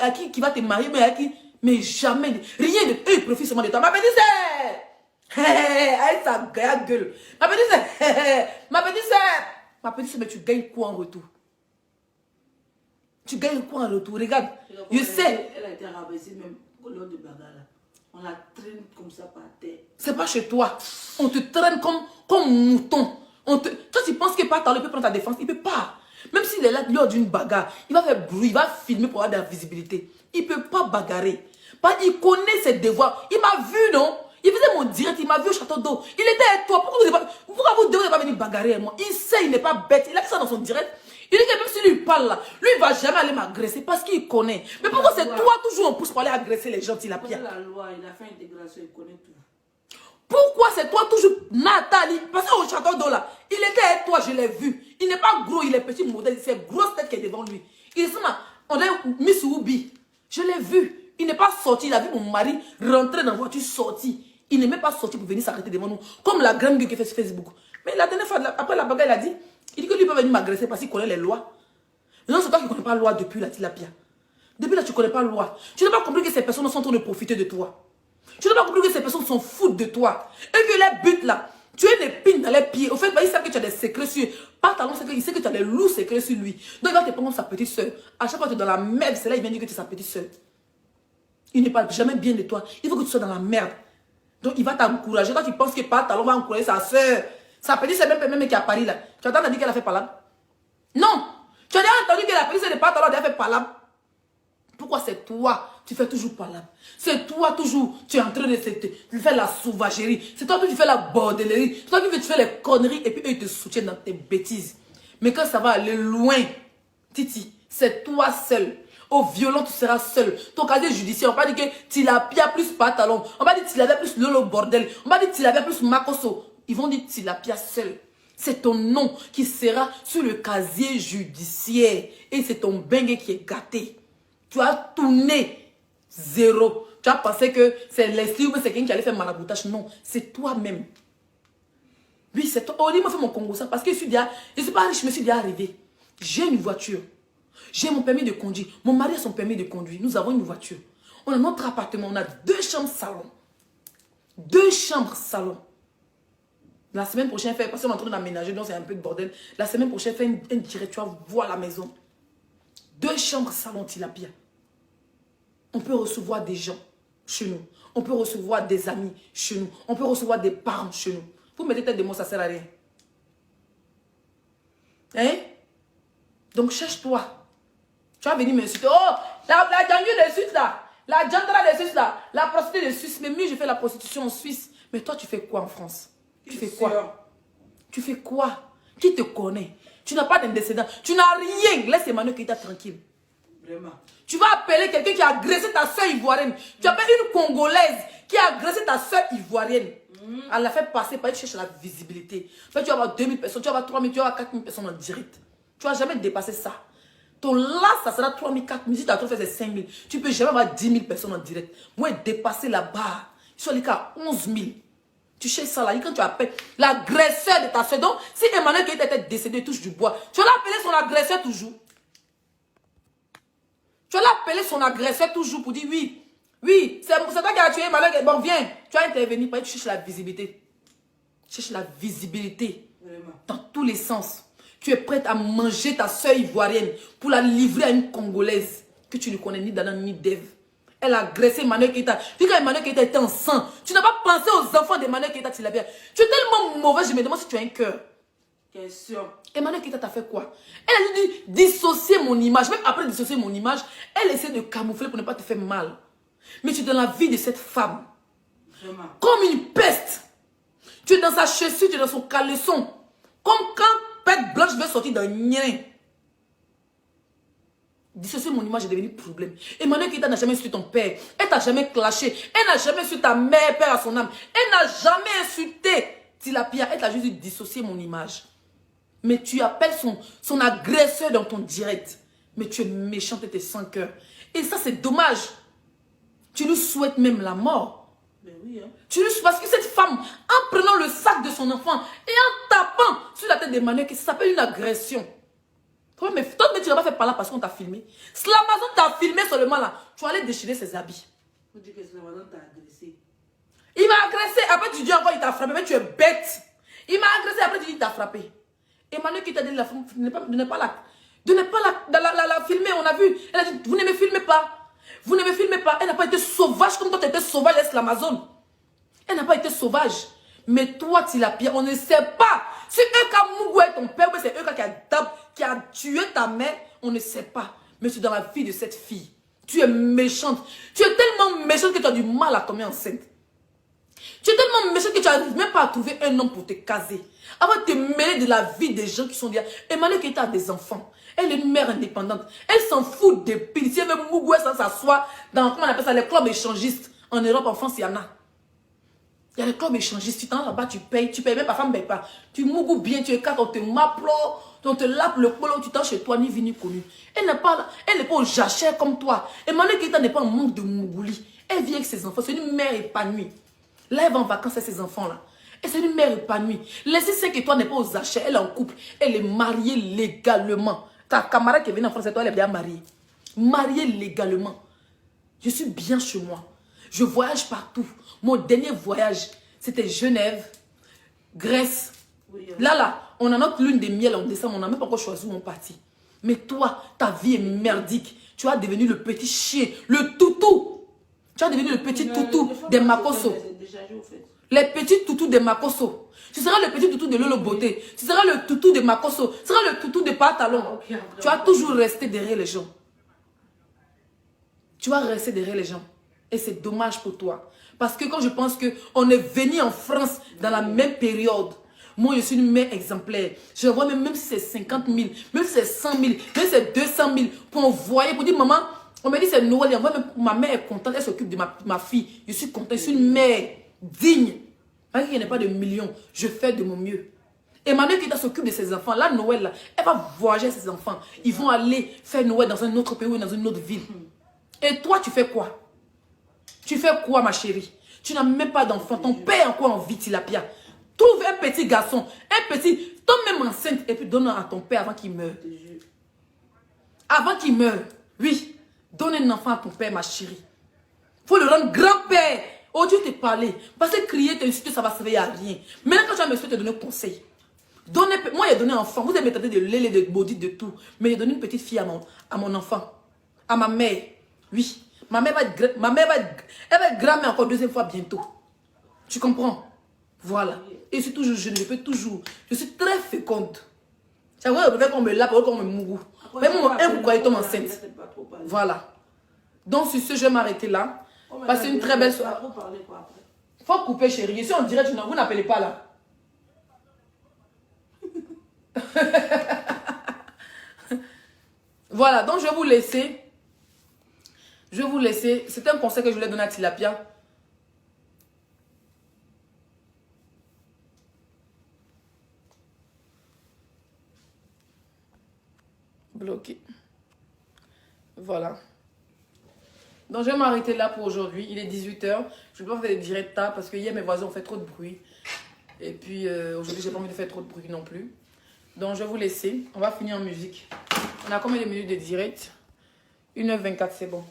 À qui va te marier, mais à qui. Mais jamais, rien de... Eux, ils profitent seulement de toi. Ma petite sœur, avec sa gueule. Ma petite sœur, ma petite sœur, mais tu gagnes quoi en retour? Tu gagnes quoi en retour? Regarde, je sais. Elle a été rabaissée même lors de bagarre. On la traîne comme ça par terre. C'est pas chez toi. On te traîne comme mouton. Toi, tu penses que par il peut prendre ta défense. Il peut pas. Même s'il est là lors d'une bagarre, il va faire bruit, il va filmer pour avoir de la visibilité. Il peut pas bagarrer. Il connaît ses devoirs. Il m'a vu, non? Il faisait mon direct, il m'a vu au château d'eau. Il était avec toi. Pourquoi vous ne devez pas venir bagarrer avec moi? Il sait, il n'est pas bête. Il a fait ça dans son direct. Il dit que même si lui parle là, lui il va jamais aller m'agresser parce qu'il connaît. Mais pourquoi c'est toi toujours on pousse pour aller agresser les gens, Tilapia? La loi, il a fait intégration, il connaît tout. Pourquoi c'est toi toujours Nathalie? Parce qu'au château d'eau là, il était avec toi, je l'ai vu. Il n'est pas gros, il est petit modèle, c'est grosse tête qui est devant lui. Il est là, on est Miss Oubi. Je l'ai vu. Il n'est pas sorti, il a vu mon mari rentrer dans la voiture, sorti. Il n'est même pas sorti pour venir s'arrêter devant nous. Comme la grande gueule qui fait sur Facebook. Mais la dernière fois, après la bagarre, il a dit, il dit que lui peut venir m'agresser parce qu'il connaît les lois. Mais non, c'est toi qui ne connais pas la loi depuis la Tilapia. Depuis là, tu ne connais pas la loi. Tu n'as pas compris que ces personnes sont en train de profiter de toi. Tu n'as pas compris que ces personnes s'en foutent de toi. Et que les buts là, Tu es une épine dans les pieds. Au fait, il sait que tu as des secrets sur lui. Pantalon, il sait que tu as des lourds secrets sur lui. Donc il va te prendre sa petite soeur. À chaque fois que tu es dans la merde, c'est là qu'il vient dire que tu es sa petite soeur. Il ne parle jamais bien de toi. Il faut que tu sois dans la merde. Donc il va t'encourager. Quand tu penses que Pantalon va encourager sa soeur, sa petite soeur même qui est à Paris là. Tu as entendu qu'elle a fait palabre? Non. Tu as déjà entendu que la petite soeur de Pantalon a fait palabre? Pourquoi c'est toi? Tu fais toujours palabre. C'est toi toujours. Tu es en train de faire la sauvagerie. C'est toi que tu fais la bordellerie. C'est toi qui fais les conneries et puis eux ils te soutiennent dans tes bêtises. Mais quand ça va aller loin, Titi, c'est toi seul. Au violon, tu seras seul. Ton casier judiciaire, on va dire que Tilapia plus Pantalon. On va dire Tilapia plus Lolo Bordel. On va dire Tilapia plus Makoso. Ils vont dire Tilapia seul. C'est ton nom qui sera sur le casier judiciaire. Et c'est ton bengue qui est gâté. Tu as tourné zéro. Tu as pensé que c'est Leslie ou c'est quelqu'un qui allait faire malaboutage. Non, c'est toi-même. Oui, c'est toi. Oh, il m'a fait mon Congo ça parce que je suis pas riche, je me suis déjà arrivé. J'ai une voiture. J'ai mon permis de conduire. Mon mari a son permis de conduire. Nous avons une voiture. On a notre appartement. On a 2 chambres salon. 2 chambres salon. La semaine prochaine, parce qu'on est en train d'aménager, donc c'est un peu de bordel. La semaine prochaine, fais une direct, tu vas voir la maison. 2 chambres salon Tilapia. On peut recevoir des gens chez nous. On peut recevoir des amis chez nous. On peut recevoir des parents chez nous. Vous mettez tête de mots, ça ne sert à rien. Hein? Donc cherche-toi. Tu vas venir m'insulter. Oh, la gangue de Suisse là. La gentara de Suisse là. La prostituée de Suisse. Mais mieux, je fais la prostitution en Suisse. Mais toi, tu fais quoi en France? Tu fais quoi? Tu fais quoi? Qui te connaît? Tu n'as pas d'antécédent. Tu n'as rien. Laisse Emmanuel Keïta tranquille. Vraiment. Tu vas appeler quelqu'un qui a agressé ta soeur ivoirienne. Tu appelles une Congolaise qui a agressé ta soeur ivoirienne. Elle l'a fait passer par, tu cherches la visibilité. Fait, tu vas avoir 2000 personnes, tu vas avoir 3000, tu vas avoir 4000 personnes en direct. Tu ne vas jamais dépasser ça. Ton là, ça sera 3000, 4000. Si tu as trop fait, c'est 5000. Tu ne peux jamais avoir 10 000 personnes en direct. Moi, dépasser la barre. Je suis allé à 11 000. Tu cherches ça là. Quand tu appelles l'agresseur de ta soeur. Donc, si Emmanuel qui était décédé, touche du bois, tu vas l'appeler son agresseur toujours. Tu vas l'appeler son agresseur toujours pour dire oui. Oui, c'est toi qui as tué Emmanuel. Bon, viens. Tu vas intervenir. Tu cherches la visibilité. Tu cherches la visibilité. Vraiment. Dans tous les sens. Tu es prête à manger ta soeur ivoirienne pour la livrer à une Congolaise que tu ne connais ni d'Adam ni d'Ève. Elle a agressé Emmanuel Keïta. Puis quand Emmanuel Keïta était enceinte, tu n'as pas pensé aux enfants d'Emmanuel Keïta. Tu es tellement mauvais, je me demande si tu as un cœur. Question. Emmanuel Keïta t'a fait quoi? Elle a dit dissocier mon image. Même après dissocier mon image, elle essaie de camoufler pour ne pas te faire mal. Mais tu es dans la vie de cette femme. Vraiment. Comme une peste. Tu es dans sa chaussure, tu es dans son caleçon. Comme quand Pète Blanche veut sortir d'un nien. Dissocier mon image est devenu problème. Emmanuel Keïta n'a jamais su ton père. Elle t'a jamais clashé. Elle n'a jamais su ta mère, père à son âme. Elle n'a jamais insulté Tilapia. Elle t'a juste dit dissocier mon image. Mais tu appelles son agresseur dans ton direct. Mais tu es méchante et t'es sans cœur. Et ça, c'est dommage. Tu lui souhaites même la mort. Ben oui, hein. Parce que cette femme, en prenant le sac de son enfant et en tapant sur la tête d'Emmanuel, ça s'appelle une agression. Toi, mais toi, tu n'as pas fait par là parce qu'on t'a filmé. Slamazon t'a filmé seulement là. Tu vas aller déchirer ses habits. Vous dites que Slamazon t'a agressé. Il m'a agressé. Après, tu dis encore il t'a frappé. Mais tu es bête. Il m'a agressé. Après, tu dis il t'a frappé. Emmanuel qui t'a dit de ne pas la filmer. On a vu. Elle a dit vous ne me filmez pas. Vous ne me filmez pas. Elle n'a pas été sauvage comme toi, tu étais sauvage, laisse l'Amazon. Elle n'a pas été sauvage. Mais toi, Tilapia, on ne sait pas. Si Eka Mougou est ton père, ou c'est Eka qui a tué ta mère, on ne sait pas. Mais tu es dans la vie de cette fille. Tu es méchante. Tu es tellement méchante que tu as du mal à tomber enceinte. Tu es tellement méchante que tu n'arrives même pas à trouver un homme pour te caser. Avant de te mêler de la vie des gens qui sont derrière. Emmanuel Keïta a des enfants. Elle est une mère indépendante. Elle s'en fout des piles. Si elle veut Mougoué sans s'asseoir dans, comment on appelle ça, les clubs échangistes. En Europe, en France, il y en a. Il y a les clubs échangistes. Tu t'en là-bas, tu payes même ta femme ne paye pas. Tu mougoues bien, tu écartes, on te maple, on te lape le colo, tu t'en chez toi, ni vu ni connu. Elle n'est pas au jachère comme toi. Emmanuel Keïta n'est pas en manque de mougouli. Elle vit avec ses enfants. C'est une mère épanouie. Là, elle va en vacances avec ses enfants-là. Et c'est une mère épanouie. Laissez ce que toi n'est pas aux achats. Elle est en couple. Elle est mariée légalement. Ta camarade qui est venue en France, toi, elle est bien mariée. Mariée légalement. Je suis bien chez moi. Je voyage partout. Mon dernier voyage, c'était Genève, Grèce. Oui, Là, on a notre lune de miel en décembre, on n'a même pas encore choisi où on partit. Mais toi, ta vie est merdique. Tu as devenu le petit chien, le toutou. Tu as devenu le petit toutou des Makosso. Les petits toutous des Makosso. Tu seras le petit toutou de Lolo Beauté. Tu seras le toutou de Makosso. Tu seras le toutou de Pantalon. Tu vas toujours rester derrière les gens. Tu vas rester derrière les gens. Et c'est dommage pour toi. Parce que quand je pense qu'on est venu en France dans la même période, moi je suis une mère exemplaire. Je vois même si c'est 50 000, même si c'est 100 000, même si c'est 200 000, pour envoyer, pour dire maman, on me dit c'est Noël, ma mère est contente, elle s'occupe de ma fille. Je suis contente, je suis une mère digne. Malgré qu'il n'y ait pas de millions, je fais de mon mieux. Emmanuel qui s'occupe de ses enfants, là Noël, là, elle va voyager ses enfants. Ils vont aller faire Noël dans un autre pays ou dans une autre ville. Et toi, tu fais quoi? Tu fais quoi, ma chérie? Tu n'as même pas d'enfant. Ton père est encore en vie, Tilapia. Trouve un petit garçon, un petit, tombe même enceinte et puis donne à ton père avant qu'il meure. Avant qu'il meure, oui. Donne un enfant à ton père, ma chérie. Il faut le rendre grand-père. Oh, Dieu t'ai parlé. Parce que crier, t'insulter, ça va servir à rien. Maintenant, quand tu vas me te donner conseil. Moi, j'ai donné un enfant. Vous avez me traité de lait, de body, de tout. Mais j'ai donné une petite fille à mon enfant. À ma mère. Oui. Ma mère va être grand-mère encore deuxième fois bientôt. Tu comprends? Voilà. Et je suis toujours jeune. Je peux toujours. Je suis très féconde. C'est vrai, je préfère qu'on me lave ou qu'on me mourou. Même mon pourquoi il tombe enceinte. Voilà. Donc, sur ce, je vais m'arrêter là. Passez une très belle soirée. Faut couper, chérie. Si on dirait, vous n'appelez pas là. Voilà, donc je vais vous laisser. Je vais vous laisser. C'est un conseil que je voulais donner à Tilapia. Bloqué. Voilà. Donc je vais m'arrêter là pour aujourd'hui. Il est 18 h. Je ne vais pas faire des directs tard parce que hier mes voisins ont fait trop de bruit. Et puis aujourd'hui j'ai pas envie de faire trop de bruit non plus. Donc je vais vous laisser. On va finir en musique. On a combien de minutes de direct? 1h24, c'est bon.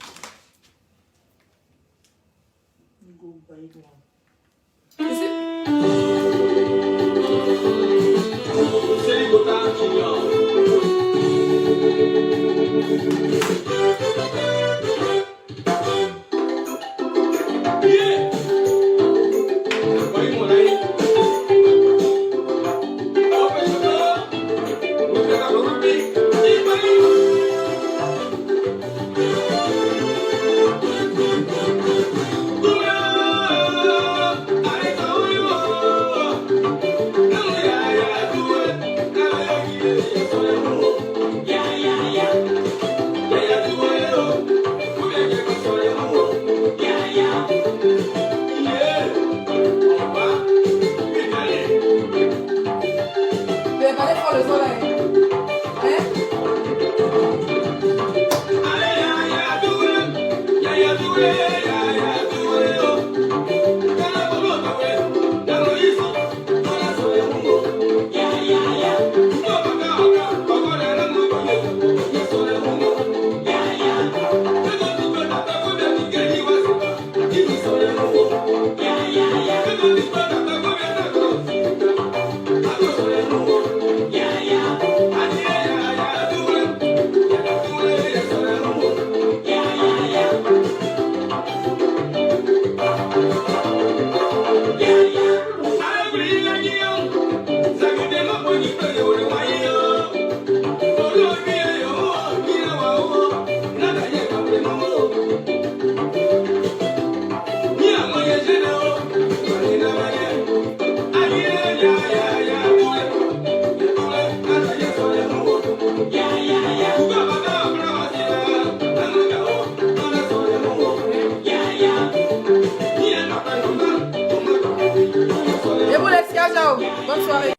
Et vous les ciao, bonne soirée.